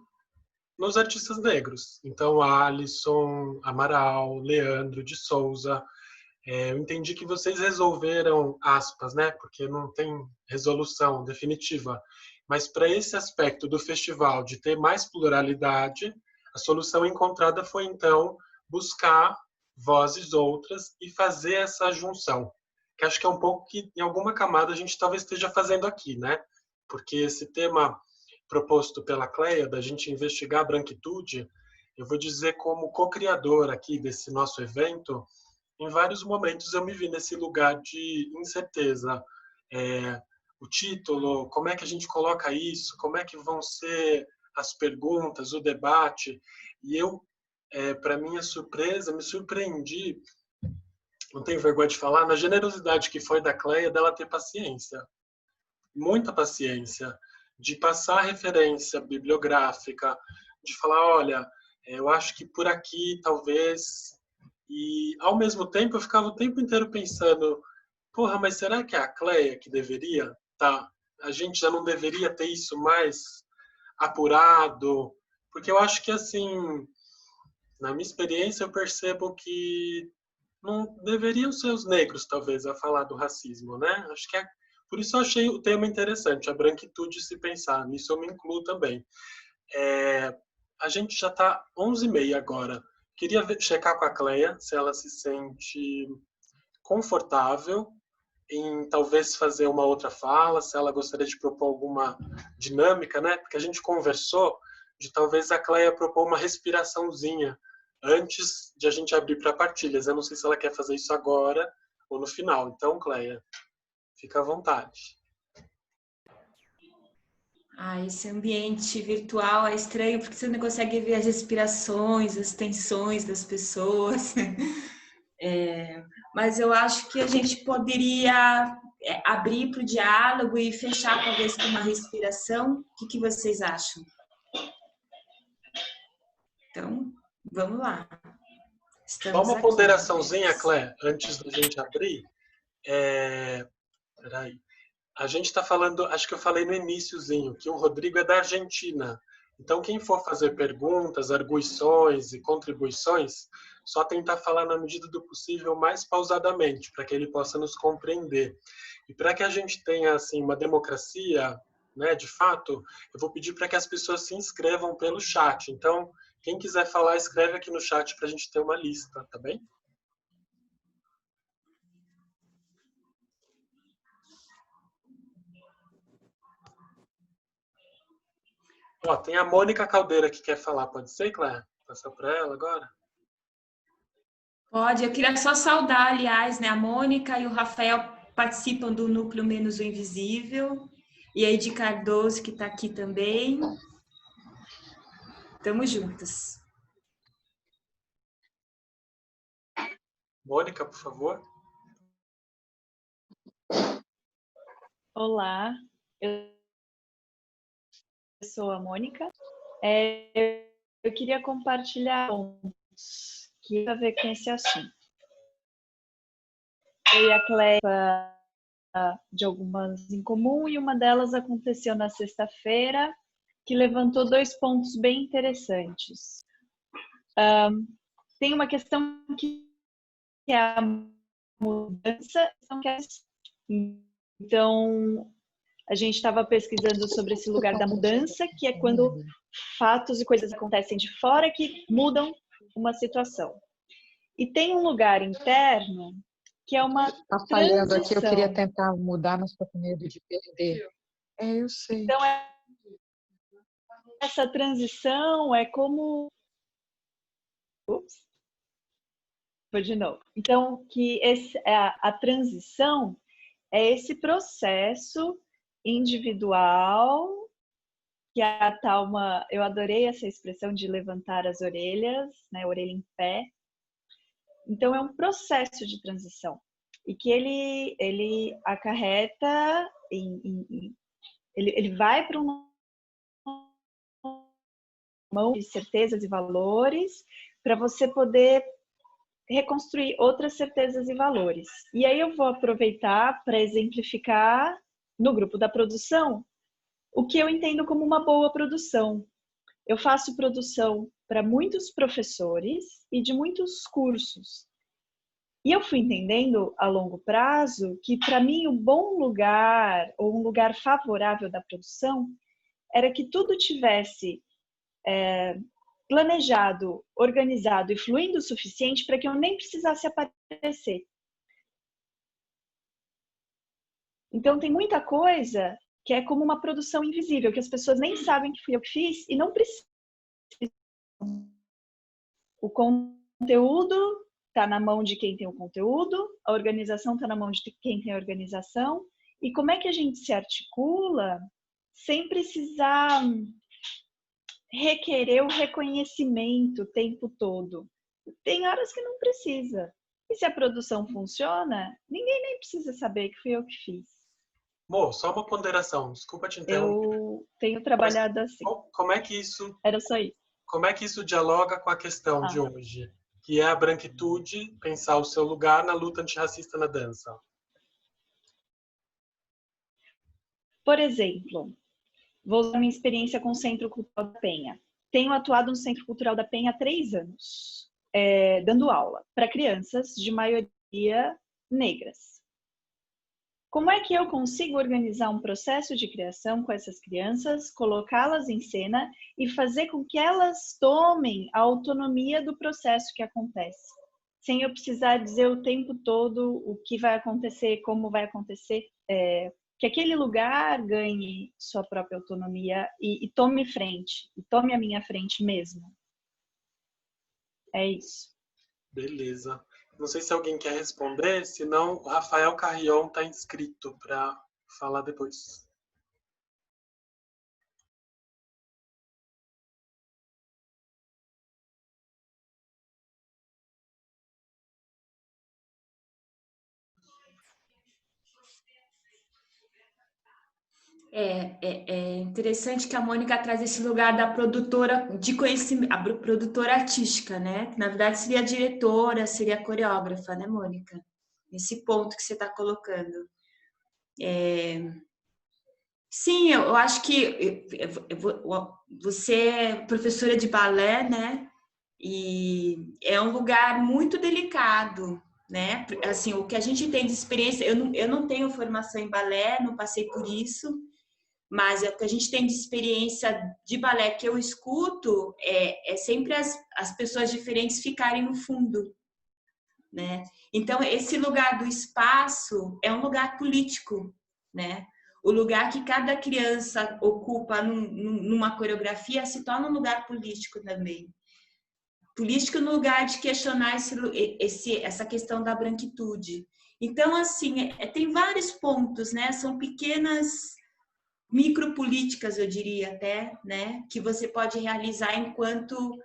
nos artistas negros. Então, Alisson, Amaral, Leandro de Souza. Eu entendi que vocês resolveram, aspas, né? Porque não tem resolução definitiva. Mas para esse aspecto do festival de ter mais pluralidade, a solução encontrada foi, então, buscar vozes outras e fazer essa junção. Que acho que é um pouco que, em alguma camada, a gente talvez esteja fazendo aqui, né? Porque esse tema proposto pela Cleia, da gente investigar a branquitude, eu vou dizer como co-criador aqui desse nosso evento, em vários momentos eu me vi nesse lugar de incerteza. O título, como é que a gente coloca isso, como é que vão ser as perguntas, o debate, e eu, para minha surpresa, me surpreendi, não tenho vergonha de falar, na generosidade que foi da Cleia dela ter paciência, muita paciência, de passar referência bibliográfica, de falar, olha, eu acho que por aqui talvez, e ao mesmo tempo eu ficava o tempo inteiro pensando, porra, mas será que é a Cleia que deveria? Tá, a gente já não deveria ter isso mais apurado, porque eu acho que assim, na minha experiência eu percebo que não deveriam ser os negros talvez a falar do racismo, né? Acho que por isso eu achei o tema interessante, a branquitude se pensar, nisso eu me incluo também. A gente já está 11h30 agora. Queria checar com a Cleia se ela se sente confortável em talvez fazer uma outra fala, se ela gostaria de propor alguma dinâmica, né? Porque a gente conversou de talvez a Cleia propor uma respiraçãozinha antes de a gente abrir para partilhas. Eu não sei se ela quer fazer isso agora ou no final. Então, Cleia, fica à vontade. Esse ambiente virtual é estranho porque você não consegue ver as respirações, as tensões das pessoas. Mas eu acho que a gente poderia abrir para o diálogo e fechar talvez com uma respiração. O que vocês acham? Então, vamos lá. Só uma ponderaçãozinha, Clé, antes da gente abrir. Peraí. A gente está falando, acho que eu falei no iniciozinho, que o Rodrigo é da Argentina. Então, quem for fazer perguntas, arguições e contribuições, só tentar falar na medida do possível mais pausadamente, para que ele possa nos compreender. E para que a gente tenha assim uma democracia, né, de fato, eu vou pedir para que as pessoas se inscrevam pelo chat. Então, quem quiser falar, escreve aqui no chat para a gente ter uma lista, tá bem? Ó, tem a Mônica Caldeira que quer falar. Pode ser, Cléia? Passar para ela agora? Pode. Eu queria só saudar, aliás, né, a Mônica e o Rafael participam do Núcleo Menos o Invisível. E a Edi Cardoso, que está aqui também. Estamos juntas. Mônica, por favor. Olá, eu sou a Mônica. Eu queria compartilhar pontos que tem a ver com esse assunto. Eu e a Cleia de algumas em comum e uma delas aconteceu na sexta-feira, que levantou 2 pontos bem interessantes. Tem uma questão que é a mudança, então a gente estava pesquisando sobre esse lugar da mudança, que é quando fatos e coisas acontecem de fora que mudam uma situação. E tem um lugar interno que é uma Tá falhando transição. aqui, eu queria tentar mudar, mas estou com medo de perder. Eu sei. Então, essa transição é como... Ups. Vou de novo. Então, que a transição é esse processo individual, que a Thalma, eu adorei essa expressão de levantar as orelhas, né, orelha em pé. Então, é um processo de transição e que ele acarreta, ele vai para um mão de certezas e valores para você poder reconstruir outras certezas e valores. E aí eu vou aproveitar para exemplificar no grupo da produção o que eu entendo como uma boa produção. Eu faço produção para muitos professores e de muitos cursos. E eu fui entendendo a longo prazo que, para mim, o bom lugar ou um lugar favorável da produção era que tudo tivesse planejado, organizado e fluindo o suficiente para que eu nem precisasse aparecer. Então, tem muita coisa que é como uma produção invisível, que as pessoas nem sabem que fui eu que fiz e não precisam. O conteúdo está na mão de quem tem o conteúdo, a organização está na mão de quem tem a organização. E como é que a gente se articula sem precisar requerer o reconhecimento o tempo todo. Tem horas que não precisa. E se a produção funciona, ninguém nem precisa saber que fui eu que fiz. Mo, só uma ponderação, desculpa te interromper. Eu tenho Mas trabalhado assim. como é que isso, Era só isso. como é que isso dialoga com a questão de Ah. hoje, que é a branquitude, pensar o seu lugar na luta antirracista na dança? Por exemplo, vou usar minha experiência com o Centro Cultural da Penha. Tenho atuado no Centro Cultural da Penha há 3 anos, dando aula para crianças de maioria negras. Como é que eu consigo organizar um processo de criação com essas crianças, colocá-las em cena e fazer com que elas tomem a autonomia do processo que acontece, sem eu precisar dizer o tempo todo o que vai acontecer, como vai acontecer, que aquele lugar ganhe sua própria autonomia e tome frente, e tome a minha frente mesmo. É isso. Beleza. Não sei se alguém quer responder, senão o Rafael Carrion está inscrito para falar depois. É interessante que a Mônica traz esse lugar da produtora de conhecimento, a produtora artística, né? Na verdade, seria a diretora, seria a coreógrafa, né, Mônica? Esse ponto que você está colocando. Sim, eu acho que você é professora de balé, né? E é um lugar muito delicado, né? Assim, o que a gente tem de experiência, eu não tenho formação em balé, não passei por isso, mas o que a gente tem de experiência de balé que eu escuto é sempre as pessoas diferentes ficarem no fundo, né? Então, esse lugar do espaço é um lugar político, né? O lugar que cada criança ocupa numa coreografia se torna um lugar político também. Político no lugar de questionar essa questão da branquitude. Então, assim, tem vários pontos, né? São pequenas micropolíticas, eu diria até, né? Que você pode realizar enquanto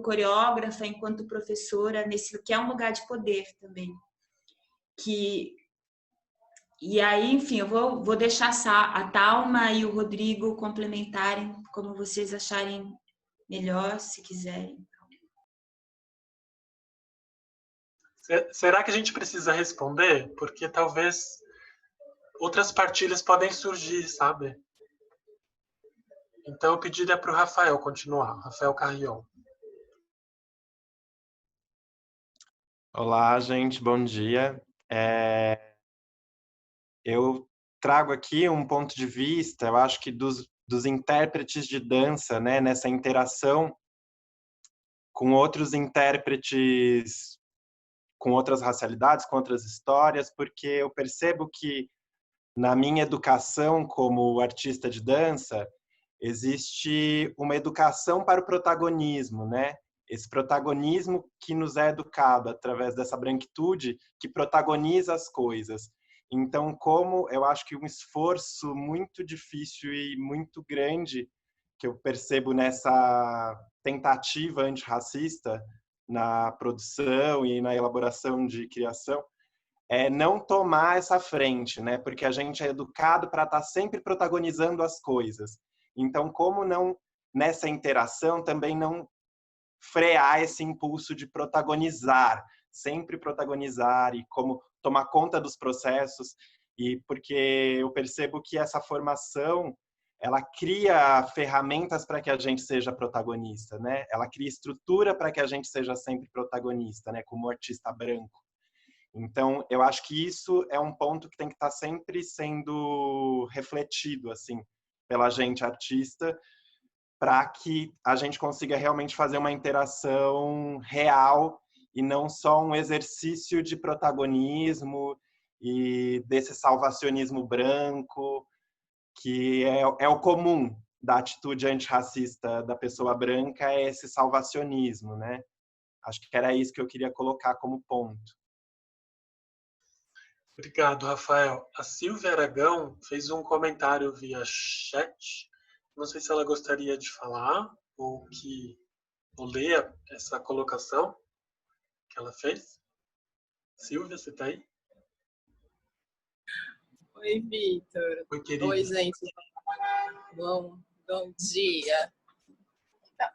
coreógrafa, enquanto professora, nesse que é um lugar de poder também. E aí, enfim, eu vou deixar a Thalma e o Rodrigo complementarem como vocês acharem melhor, se quiserem. Será que a gente precisa responder? Porque talvez outras partilhas podem surgir, sabe? Então, o pedido é para o Rafael continuar. Rafael Carrion. Olá, gente, bom dia. Eu trago aqui um ponto de vista, eu acho que dos intérpretes de dança, né, nessa interação com outros intérpretes, com outras racialidades, com outras histórias, porque eu percebo que na minha educação como artista de dança, existe uma educação para o protagonismo, né? Esse protagonismo que nos é educado através dessa branquitude que protagoniza as coisas. Então, como eu acho que um esforço muito difícil e muito grande que eu percebo nessa tentativa antirracista na produção e na elaboração de criação, é não tomar essa frente, né? Porque a gente é educado para estar sempre protagonizando as coisas. Então, como não, nessa interação, também não frear esse impulso de protagonizar, sempre protagonizar e como tomar conta dos processos, e porque eu percebo que essa formação, ela cria ferramentas para que a gente seja protagonista, né? Ela cria estrutura para que a gente seja sempre protagonista, né? Como artista branco. Então, eu acho que isso é um ponto que tem que estar sempre sendo refletido, assim, pela gente artista, para que a gente consiga realmente fazer uma interação real e não só um exercício de protagonismo e desse salvacionismo branco, que é o comum da atitude antirracista da pessoa branca, é esse salvacionismo, né? Acho que era isso que eu queria colocar como ponto. Obrigado, Rafael. A Silvia Aragão fez um comentário via chat Não sei se ela gostaria de falar ou ler essa colocação que ela fez. Silvia, você está aí? Oi, Vitor. Oi, querida. Oi, gente. Bom dia.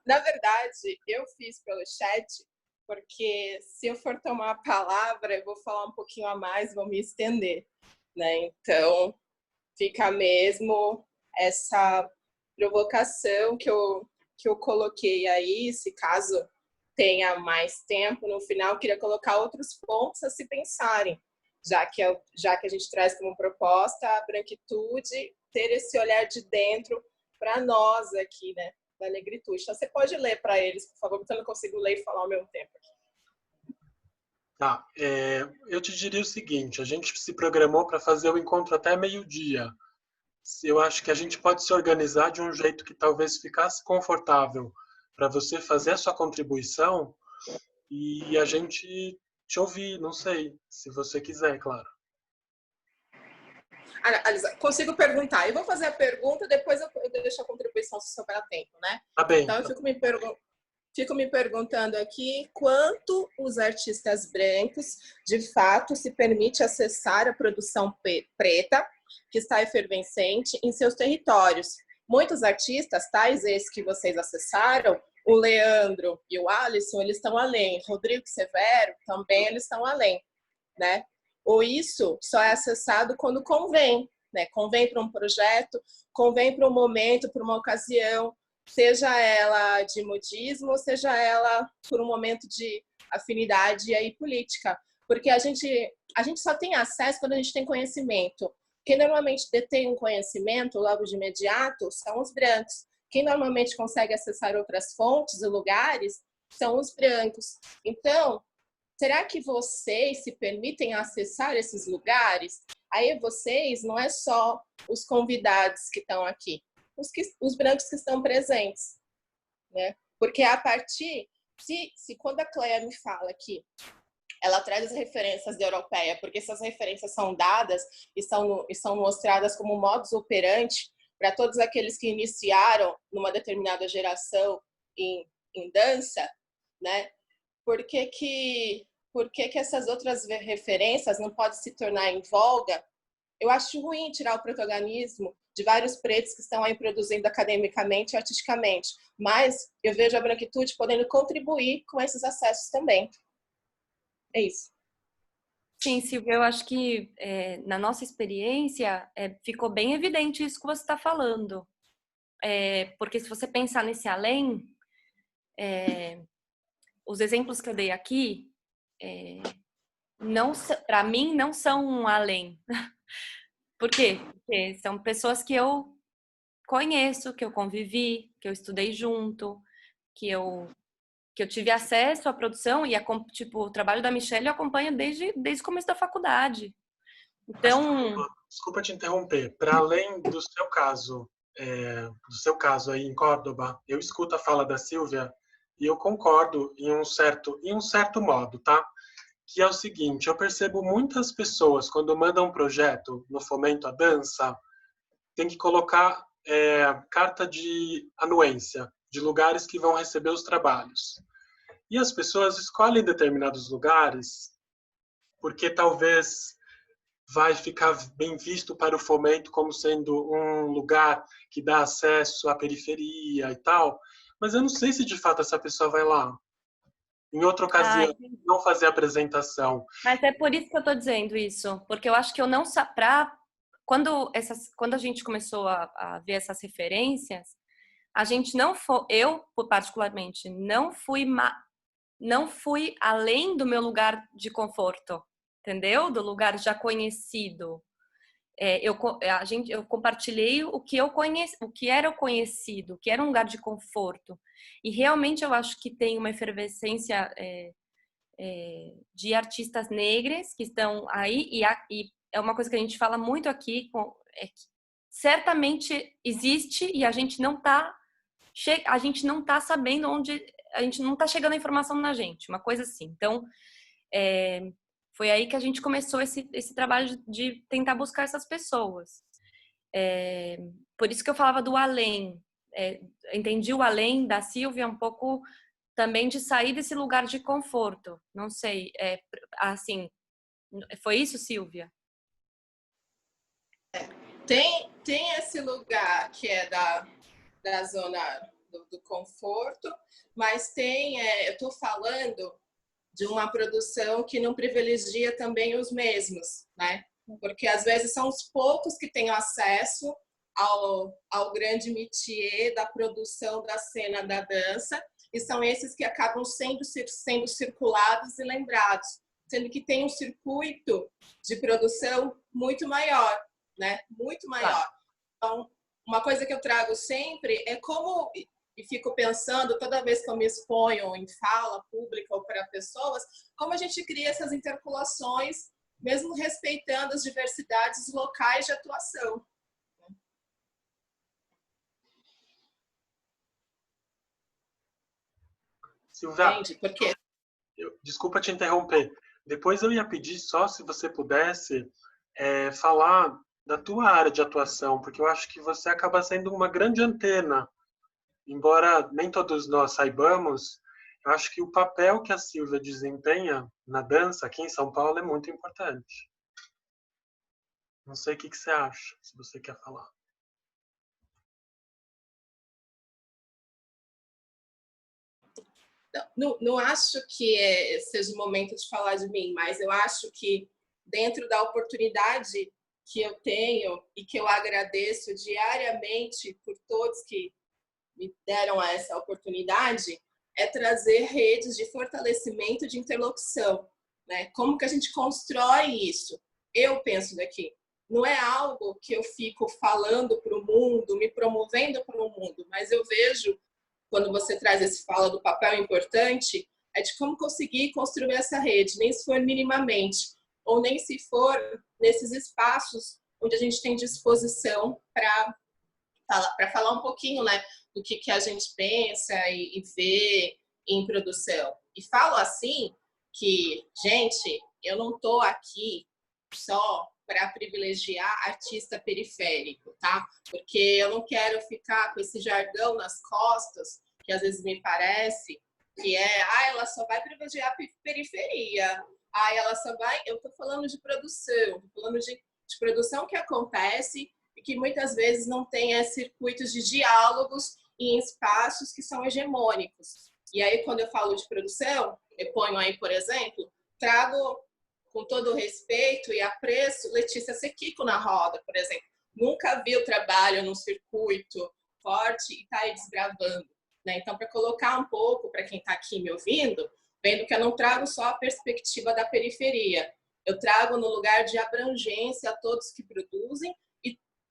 Na verdade, eu fiz pelo chat porque se eu for tomar a palavra, eu vou falar um pouquinho a mais, vou me estender, né? Então, fica mesmo essa provocação que eu coloquei aí, se caso tenha mais tempo, no final, eu queria colocar outros pontos a se pensarem, já que a gente traz como proposta a branquitude, ter esse olhar de dentro para nós aqui, né, da negritude. Então, você pode ler para eles, por favor, porque eu não consigo ler e falar ao mesmo tempo aqui. Tá, eu te diria o seguinte, a gente se programou para fazer o encontro até meio-dia. Eu acho que a gente pode se organizar de um jeito que talvez ficasse confortável para você fazer a sua contribuição e a gente te ouvir, não sei, se você quiser, claro. Alisa, consigo perguntar. Eu vou fazer a pergunta, depois eu deixo a contribuição se sobrar tempo, né? Tá bem. Então, eu fico me perguntando aqui quanto os artistas brancos, de fato, se permite acessar a produção preta, que está efervescente, em seus territórios. Muitos artistas, tais esses que vocês acessaram, o Leandro e o Alisson, eles estão além. Rodrigo Severo, também eles estão além, né? Ou isso só é acessado quando convém, né? Convém para um projeto, convém para um momento, para uma ocasião, seja ela de modismo, seja ela por um momento de afinidade aí política. Porque a gente só tem acesso quando a gente tem conhecimento. Quem normalmente detém um conhecimento logo de imediato são os brancos. Quem normalmente consegue acessar outras fontes e lugares são os brancos. Então, será que vocês se permitem acessar esses lugares? Aí vocês não é só os convidados que estão aqui, os brancos que estão presentes, né? Porque a partir, se quando a Cleia me fala que ela traz as referências da europeia, porque essas referências são dadas e são mostradas como modus operandi para todos aqueles que iniciaram numa determinada geração em dança, né? Por que essas outras referências não podem se tornar em voga? Eu acho ruim tirar o protagonismo de vários pretos que estão aí produzindo academicamente e artisticamente, mas eu vejo a branquitude podendo contribuir com esses acessos também. É isso. Sim, Silvia, eu acho que na nossa experiência ficou bem evidente isso que você está falando. Porque se você pensar nesse além, os exemplos que eu dei aqui, para mim, não são um além. Por quê? Porque são pessoas que eu conheço, que eu convivi, que eu estudei junto, que eu tive acesso à produção e tipo, o trabalho da Michelle eu acompanho desde o começo da faculdade. Então, desculpa te interromper. Para além do seu caso aí em Córdoba, eu escuto a fala da Silvia e eu concordo em um certo modo, tá? Que é o seguinte, eu percebo muitas pessoas quando mandam um projeto no Fomento à Dança, tem que colocar carta de anuência de lugares que vão receber os trabalhos. E as pessoas escolhem determinados lugares porque talvez vai ficar bem visto para o fomento como sendo um lugar que dá acesso à periferia e tal, mas eu não sei se de fato essa pessoa vai lá. Em outra ocasião, não fazer a apresentação. Mas é por isso que eu estou dizendo isso, porque eu acho que eu não quando a gente começou a ver essas referências, a gente eu particularmente não fui além do meu lugar de conforto, entendeu? Do lugar já conhecido. Eu compartilhei o que o que era o conhecido, o que era um lugar de conforto. E realmente eu acho que tem uma efervescência de artistas negras que estão aí, e é uma coisa que a gente fala muito aqui, que certamente existe e a gente não está sabendo onde, a gente não está chegando a informação na gente, uma coisa assim. Então, foi aí que a gente começou esse trabalho de tentar buscar essas pessoas. Por isso que eu falava do além, entendi o além da Silvia um pouco também de sair desse lugar de conforto. Não sei, assim, foi isso, Silvia? Tem esse lugar que é da zona do conforto, mas eu estou falando de uma produção que não privilegia também os mesmos, né? Porque às vezes são os poucos que têm acesso ao grande métier da produção da cena da dança, e são esses que acabam sendo circulados e lembrados, sendo que tem um circuito de produção muito maior, né? Muito maior. Então, uma coisa que eu trago sempre é como, e fico pensando toda vez que eu me exponho em fala pública ou para pessoas, como a gente cria essas intercalações, mesmo respeitando as diversidades locais de atuação. Silvia, Entende? Porque desculpa te interromper. Depois eu ia pedir só se você pudesse falar da tua área de atuação, porque eu acho que você acaba sendo uma grande antena. Embora nem todos nós saibamos, eu acho que o papel que a Silvia desempenha na dança aqui em São Paulo é muito importante. Não sei o que você acha, se você quer falar. não acho que seja o momento de falar de mim, mas eu acho que dentro da oportunidade que eu tenho e que eu agradeço diariamente por todos que me deram essa oportunidade, é trazer redes de fortalecimento de interlocução, né? Como que a gente constrói isso? Eu penso daqui. Não é algo que eu fico falando para o mundo, me promovendo para o mundo, mas eu vejo, quando você traz esse fala do papel importante, é de como conseguir construir essa rede, nem se for minimamente, ou nem se for nesses espaços onde a gente tem disposição para falar um pouquinho, né, do que a gente pensa e vê em produção. E falo assim que, gente, eu não estou aqui só para privilegiar artista periférico, tá? Porque eu não quero ficar com esse jargão nas costas, que às vezes me parece que ela só vai privilegiar a periferia, ela só vai... Eu estou falando de produção, estou falando de produção que acontece e que muitas vezes não tem circuitos de diálogos em espaços que são hegemônicos. E aí, quando eu falo de produção, eu ponho aí, por exemplo, trago, com todo o respeito e apreço, Letícia Sequico na roda, por exemplo. Nunca vi o trabalho num circuito forte e está aí desbravando, né? Então, para colocar um pouco, para quem está aqui me ouvindo, vendo que eu não trago só a perspectiva da periferia, eu trago no lugar de abrangência a todos que produzem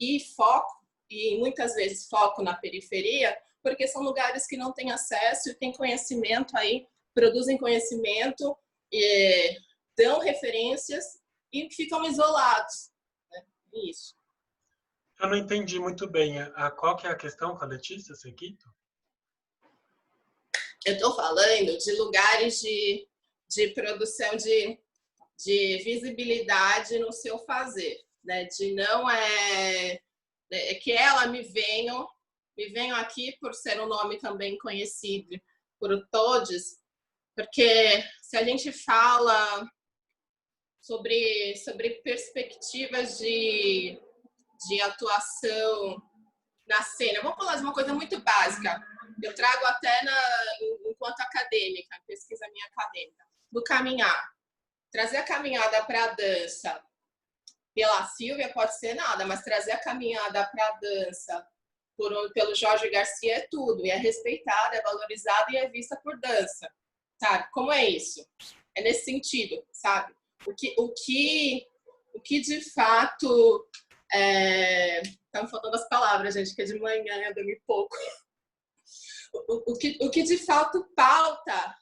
e foco, e muitas vezes foco na periferia, porque são lugares que não têm acesso e têm conhecimento aí, produzem conhecimento, dão referências e ficam isolados, né? Isso. Eu não entendi muito bem. Qual que é a questão com a Letícia Sequito? Eu estou falando de lugares de produção de visibilidade no seu fazer, né? De não que ela me venham aqui por ser um nome também conhecido por todos, porque se a gente fala sobre perspectivas de atuação na cena, vamos falar de uma coisa muito básica. Eu trago até enquanto acadêmica, pesquisa minha acadêmica, do caminhar. Trazer a caminhada para a dança pela Silvia pode ser nada, mas trazer a caminhada para a dança pelo Jorge Garcia é tudo, e é respeitada, é valorizada e é vista por dança, sabe? Como é isso? É nesse sentido, sabe? O que de fato... Tá me faltando as palavras, gente, que é de manhã eu dormi pouco. O que de fato pauta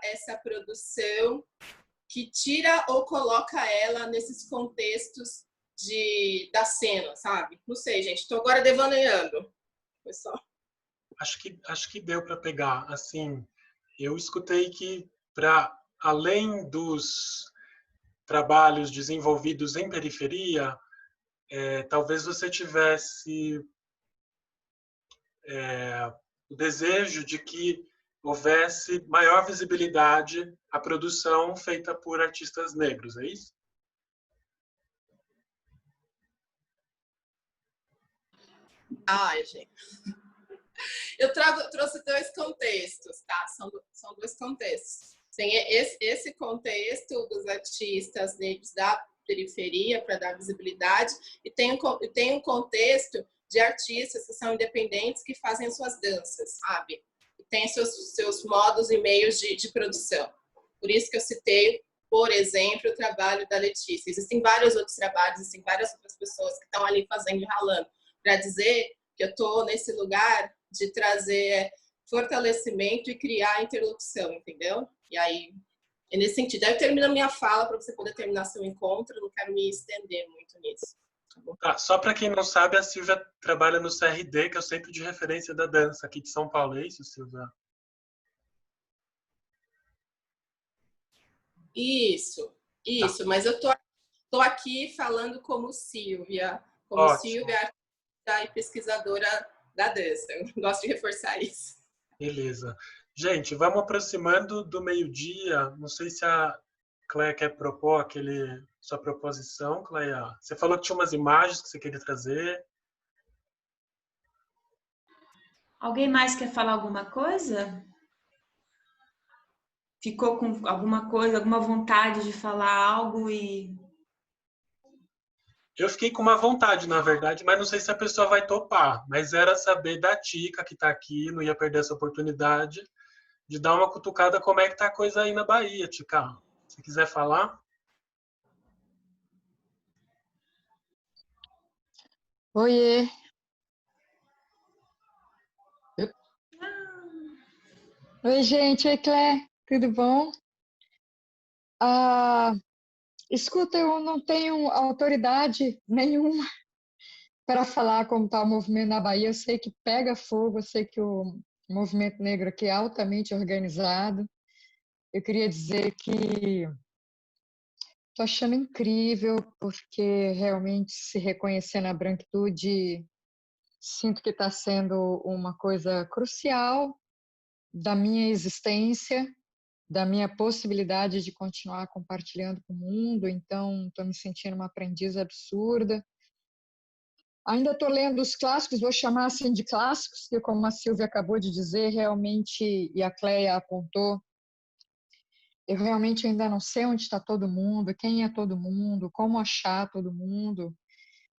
essa produção que tira ou coloca ela nesses contextos da cena, sabe? Não sei, gente, estou agora devaneando. Pessoal. Acho que deu para pegar. Assim, eu escutei que, para além dos trabalhos desenvolvidos em periferia, talvez você tivesse o desejo de que houvesse maior visibilidade à produção feita por artistas negros, é isso? Ai, gente. Eu trouxe dois contextos, tá? São dois contextos. Tem esse contexto dos artistas negros da periferia para dar visibilidade e tem um contexto de artistas que são independentes que fazem suas danças, sabe? E tem seus modos e meios de produção. Por isso que eu citei, por exemplo, o trabalho da Letícia. Existem vários outros trabalhos, existem várias outras pessoas que estão ali fazendo e ralando para dizer que eu estou nesse lugar de trazer fortalecimento e criar interlocução, entendeu? E aí, é nesse sentido. Aí eu termino a minha fala para você poder terminar seu encontro, não quero me estender muito nisso. Tá, só para quem não sabe, a Silvia trabalha no CRD, que é o Centro de Referência da Dança aqui de São Paulo, é isso, Silvia? Isso, Tá. mas eu tô aqui falando como Silvia, Ótimo. Silvia, artista e pesquisadora da dança. Eu gosto de reforçar isso. Beleza. Gente, vamos aproximando do meio-dia. Não sei se a Cleia quer propor sua proposição, Cleia. Você falou que tinha umas imagens que você queria trazer. Alguém mais quer falar alguma coisa? Ficou com alguma coisa, alguma vontade de falar algo e... Eu fiquei com uma vontade, na verdade, mas não sei se a pessoa vai topar. Mas era saber da Tica, que está aqui, não ia perder essa oportunidade, de dar uma cutucada como é que tá a coisa aí na Bahia, Tica. Se quiser falar. Oiê. Oi, gente. Oi, Clé. Tudo bom? Escuta, eu não tenho autoridade nenhuma para falar como está o movimento na Bahia. Eu sei que pega fogo, eu sei que o movimento negro aqui é altamente organizado. Eu queria dizer que estou achando incrível, porque realmente se reconhecer na branquitude, sinto que está sendo uma coisa crucial da minha existência, da minha possibilidade de continuar compartilhando com o mundo. Então, estou me sentindo uma aprendiz absurda. Ainda estou lendo os clássicos, vou chamar assim de clássicos, que como a Silvia acabou de dizer, realmente, e a Cleia apontou, eu realmente ainda não sei onde está todo mundo, quem é todo mundo, como achar todo mundo.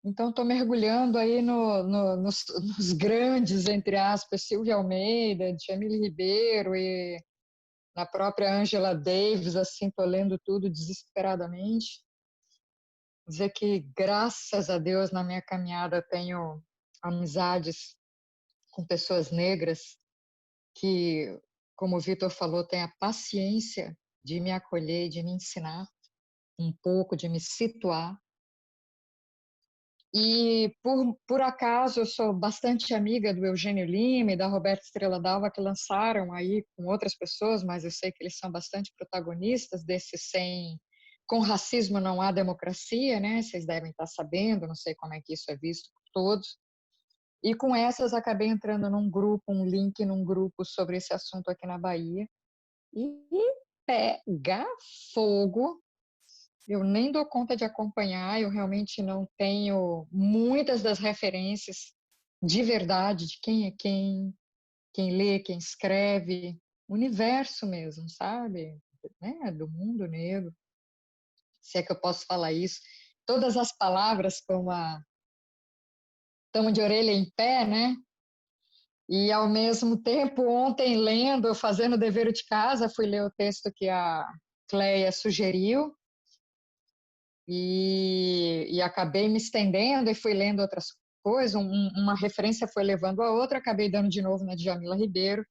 Então, estou mergulhando aí nos grandes, entre aspas, Silvia Almeida, Djamile Ribeiro e na própria Angela Davis, assim, estou lendo tudo desesperadamente. Dizer que, graças a Deus, na minha caminhada tenho amizades com pessoas negras que, como o Vitor falou, têm a paciência de me acolher, de me ensinar um pouco, de me situar. E, por acaso, eu sou bastante amiga do Eugênio Lima e da Roberta Estrela d'Alva, que lançaram aí com outras pessoas, mas eu sei que eles são bastante protagonistas desse Com racismo não há democracia, né? Vocês devem estar sabendo, não sei como é que isso é visto por todos. E com essas acabei entrando num grupo, um link num grupo sobre esse assunto aqui na Bahia. E pega fogo. Eu nem dou conta de acompanhar, eu realmente não tenho muitas das referências de verdade, de quem é quem lê, quem escreve, universo mesmo, sabe? Né? Do mundo negro, se é que eu posso falar isso. Todas as palavras como estão de orelha em pé, né? E, ao mesmo tempo, ontem, lendo, fazendo o dever de casa, fui ler o texto que a Cleia sugeriu, e acabei me estendendo e fui lendo outras coisas, uma referência foi levando a outra, acabei dando de novo na Djamila Ribeiro.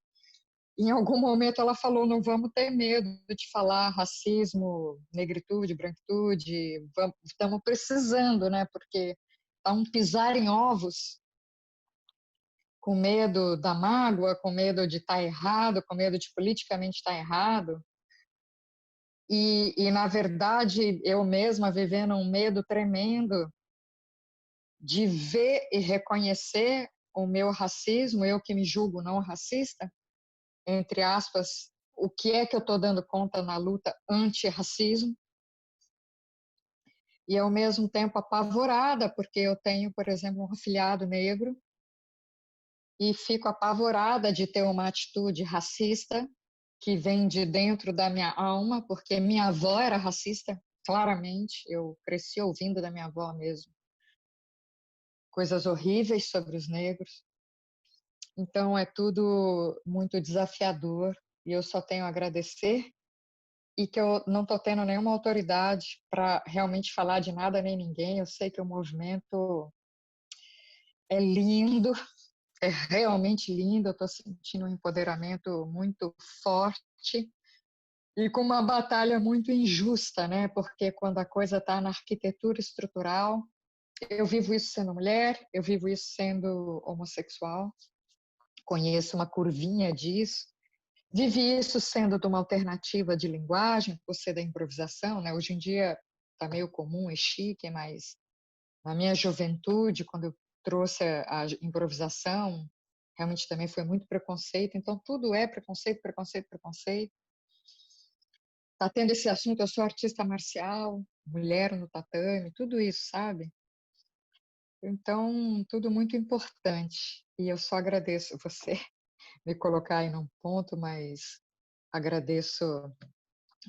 Em algum momento ela falou, não vamos ter medo de falar racismo, negritude, branquitude, estamos precisando, né? Porque está um pisar em ovos, com medo da mágoa, com medo de estar errado, com medo de politicamente estar errado. E, na verdade, eu mesma vivendo um medo tremendo de ver e reconhecer o meu racismo, eu que me julgo não racista, entre aspas, o que é que eu estou dando conta na luta anti-racismo, e ao mesmo tempo apavorada, porque eu tenho, por exemplo, um afilhado negro, e fico apavorada de ter uma atitude racista que vem de dentro da minha alma, porque minha avó era racista, claramente, eu cresci ouvindo da minha avó mesmo coisas horríveis sobre os negros. Então é tudo muito desafiador e eu só tenho a agradecer, e que eu não estou tendo nenhuma autoridade para realmente falar de nada nem ninguém. Eu sei que o movimento é lindo, é realmente lindo, eu estou sentindo um empoderamento muito forte e com uma batalha muito injusta, né? Porque quando a coisa está na arquitetura estrutural, eu vivo isso sendo mulher, eu vivo isso sendo homossexual, conheço uma curvinha disso, vivi isso sendo de uma alternativa de linguagem, por ser da improvisação, né? Hoje em dia está meio comum e chique, mas na minha juventude, quando eu trouxe a improvisação, realmente também foi muito preconceito. Então, tudo é preconceito, preconceito, preconceito. Está tendo esse assunto, eu sou artista marcial, mulher no tatame, tudo isso, sabe? Então, tudo muito importante. E eu só agradeço você me colocar aí num ponto, mas agradeço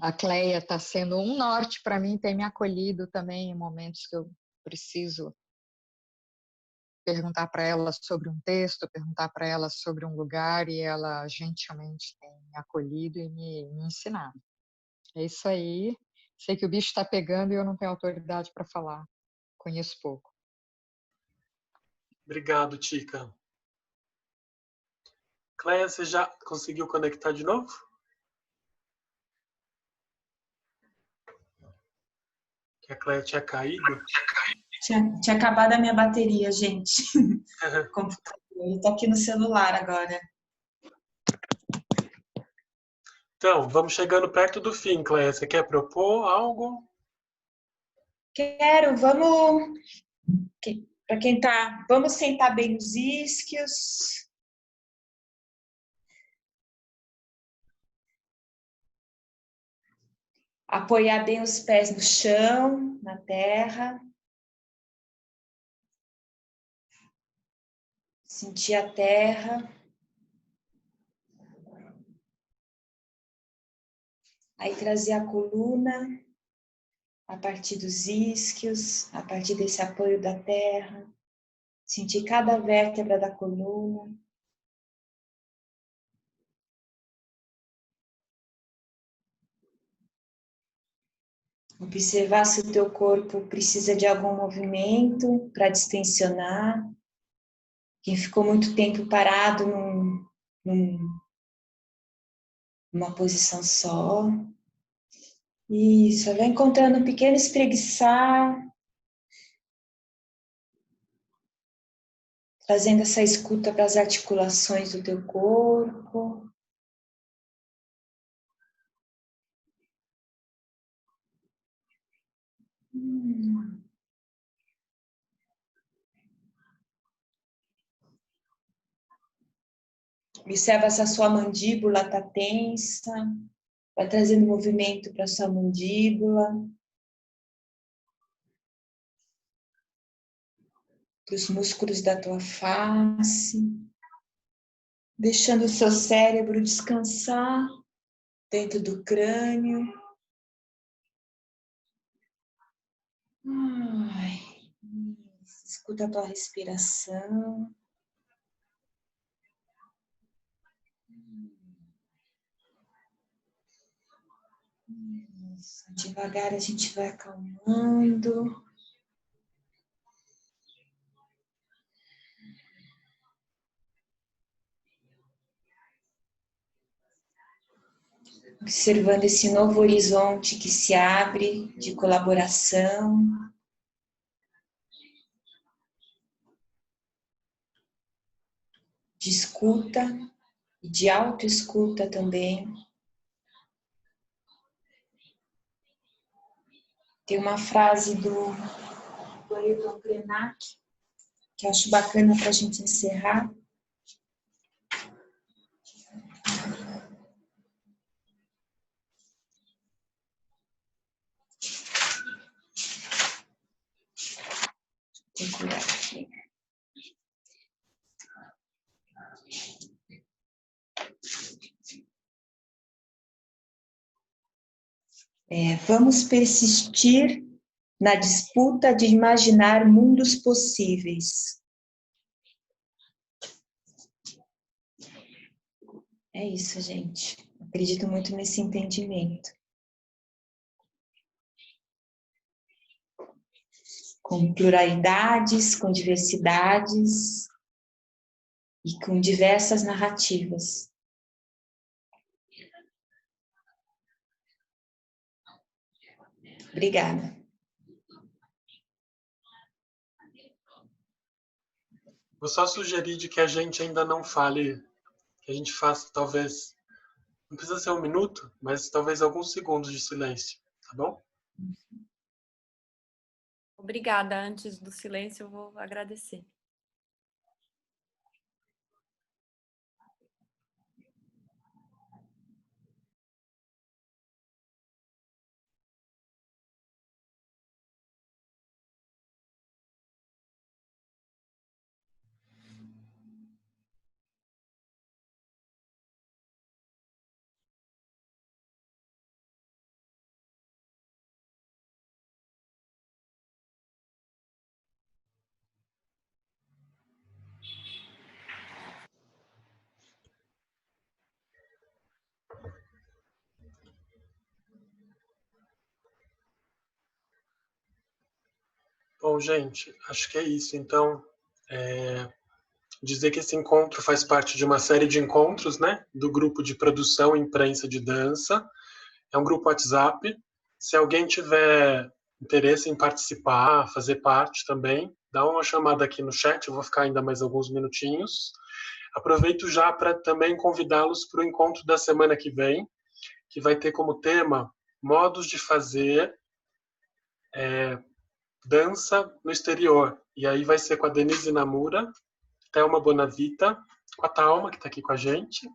a Cleia, está sendo um norte para mim, tem me acolhido também em momentos que eu preciso perguntar para ela sobre um texto, perguntar para ela sobre um lugar, e ela gentilmente tem me acolhido e me ensinado. É isso aí. Sei que o bicho está pegando e eu não tenho autoridade para falar. Conheço pouco. Obrigado, Tica. Cleia, você já conseguiu conectar de novo? Que a Cleia tinha caído. Tinha acabado a minha bateria, gente. Computador. Eu tô aqui no celular agora. Então, vamos chegando perto do fim, Cleia. Você quer propor algo? Quero, vamos. Para quem tá. Vamos sentar bem os isquios. Apoiar bem os pés no chão, na terra. Sentir a terra. Aí trazer a coluna a partir dos isquios, a partir desse apoio da terra. Sentir cada vértebra da coluna. Observar se o teu corpo precisa de algum movimento para distensionar. Quem ficou muito tempo parado numa posição só. Isso, vai encontrando um pequeno espreguiçar. Trazendo essa escuta para as articulações do teu corpo. Observa se a sua mandíbula está tensa. Vai trazendo movimento para a sua mandíbula. Para os músculos da tua face. Deixando o seu cérebro descansar dentro do crânio. Escuta a tua respiração. Isso. Devagar a gente vai acalmando. Observando esse novo horizonte que se abre de colaboração. De escuta e de autoescuta também. Tem uma frase do Ayrton Krenak que eu acho bacana para a gente encerrar. Vou procurar aqui. Vamos persistir na disputa de imaginar mundos possíveis. É isso, gente. Acredito muito nesse entendimento. Com pluralidades, com diversidades e com diversas narrativas. Obrigada. Vou só sugerir de que a gente ainda não fale, que a gente faça talvez, não precisa ser 1 minuto, mas talvez alguns segundos de silêncio, tá bom? Obrigada. Antes do silêncio, eu vou agradecer. Bom, gente, acho que é isso. Então, dizer que esse encontro faz parte de uma série de encontros, né, do grupo de produção e imprensa de dança. É um grupo WhatsApp. Se alguém tiver interesse em participar, fazer parte também, dá uma chamada aqui no chat, eu vou ficar ainda mais alguns minutinhos. Aproveito já para também convidá-los para o encontro da semana que vem, que vai ter como tema modos de fazer dança no exterior. E aí vai ser com a Denise Namura, Thelma Bonavita, com a Thalma, que está aqui com a gente,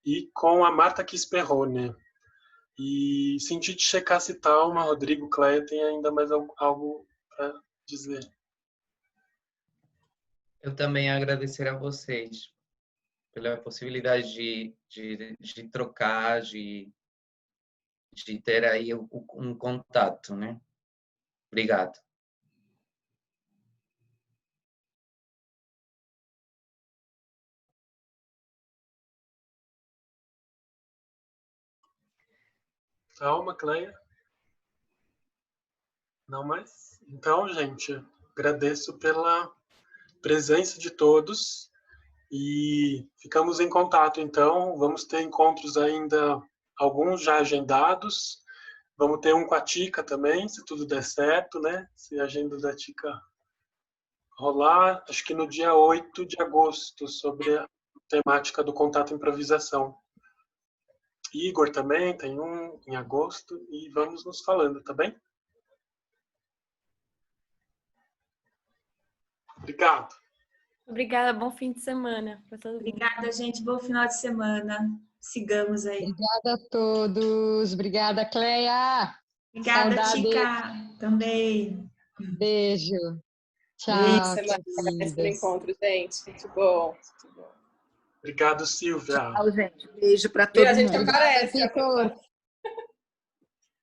e com a Marta Quisperrone. E senti de checar se Thalma, Rodrigo, Cleia tem ainda mais algo para dizer. Eu também agradecer a vocês pela possibilidade de trocar, de ter aí um contato, né? Obrigado. Thalma, Cleia? Não mais? Então, gente, agradeço pela presença de todos e ficamos em contato, então. Vamos ter encontros ainda, alguns já agendados. Vamos ter um com a Tica também, se tudo der certo, né? Se a agenda da Tica rolar, acho que no dia 8 de agosto, sobre a temática do contato improvisação. Igor também tem um em agosto e vamos nos falando, tá bem? Obrigado. Obrigada, bom fim de semana para todo mundo. Obrigada, gente. Bom final de semana. Sigamos aí. Obrigada a todos. Obrigada, Cleia. Obrigada, Saudade. Tica. Também. Beijo. Tchau. Semana pelo encontro, gente. Muito bom. Obrigado, Silvia. Tchau, gente. Beijo para todo E a gente mundo. aparece.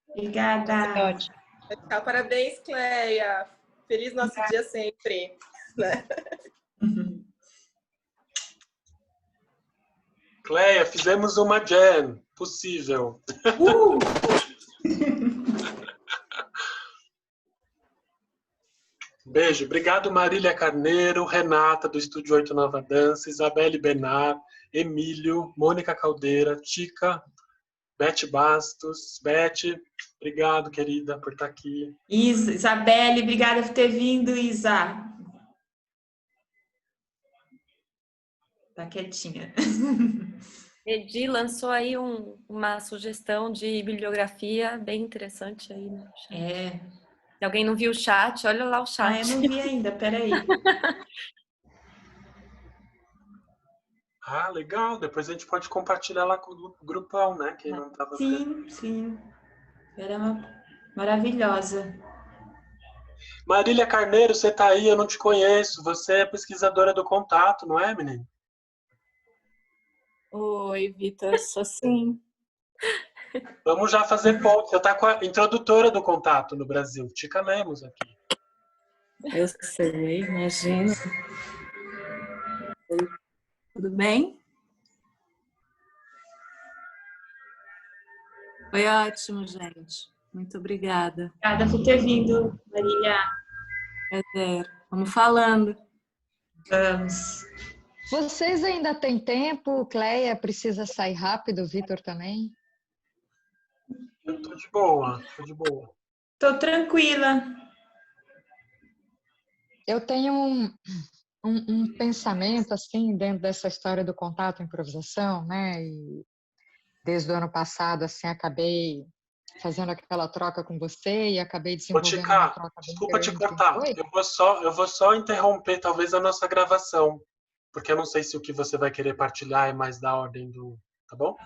Obrigada. Tchau, parabéns, Cleia. Feliz nosso dia sempre. Né? Cleia, fizemos uma jam possível. Beijo. Obrigado, Marília Carneiro, Renata, do Estúdio 8 Nova Dança, Isabelle Benar, Emílio, Mônica Caldeira, Tica, Beth Bastos. Beth, obrigado, querida, por estar aqui. Isabelle, obrigada por ter vindo, Isa. Tá quietinha. Edi lançou aí uma sugestão de bibliografia bem interessante aí, né? Se alguém não viu o chat, olha lá o Ah, chat. eu não vi ainda, peraí. Ah, legal. Depois a gente pode compartilhar lá com o grupão, né? Quem não estava vendo. Sim, sim. Era maravilhosa. Marília Carneiro, você tá aí, eu não te conheço. Você é pesquisadora do Contato, não é, menina? Oi, Vitor, sou sim. Vamos já fazer ponto. Você tá com a introdutora do Contato no Brasil, Tica Lemos aqui. Eu sei, imagino. Tudo bem? Foi ótimo, gente. Muito obrigada. Obrigada por ter vindo, Marília. Prazer. Vamos falando. Vamos. Vocês ainda têm tempo? Cleia precisa sair rápido, Vitor também? Eu tô de boa, tô de boa. Tô tranquila. Eu tenho um pensamento, assim, dentro dessa história do contato e improvisação, né? E desde o ano passado, assim, acabei fazendo aquela troca com você e acabei Ô, desenvolvendo uma Tica, troca bem desculpa te grande. cortar. Oi? Eu vou só interromper talvez a nossa gravação, porque eu não sei se o que você vai querer partilhar é mais da ordem do, tá bom?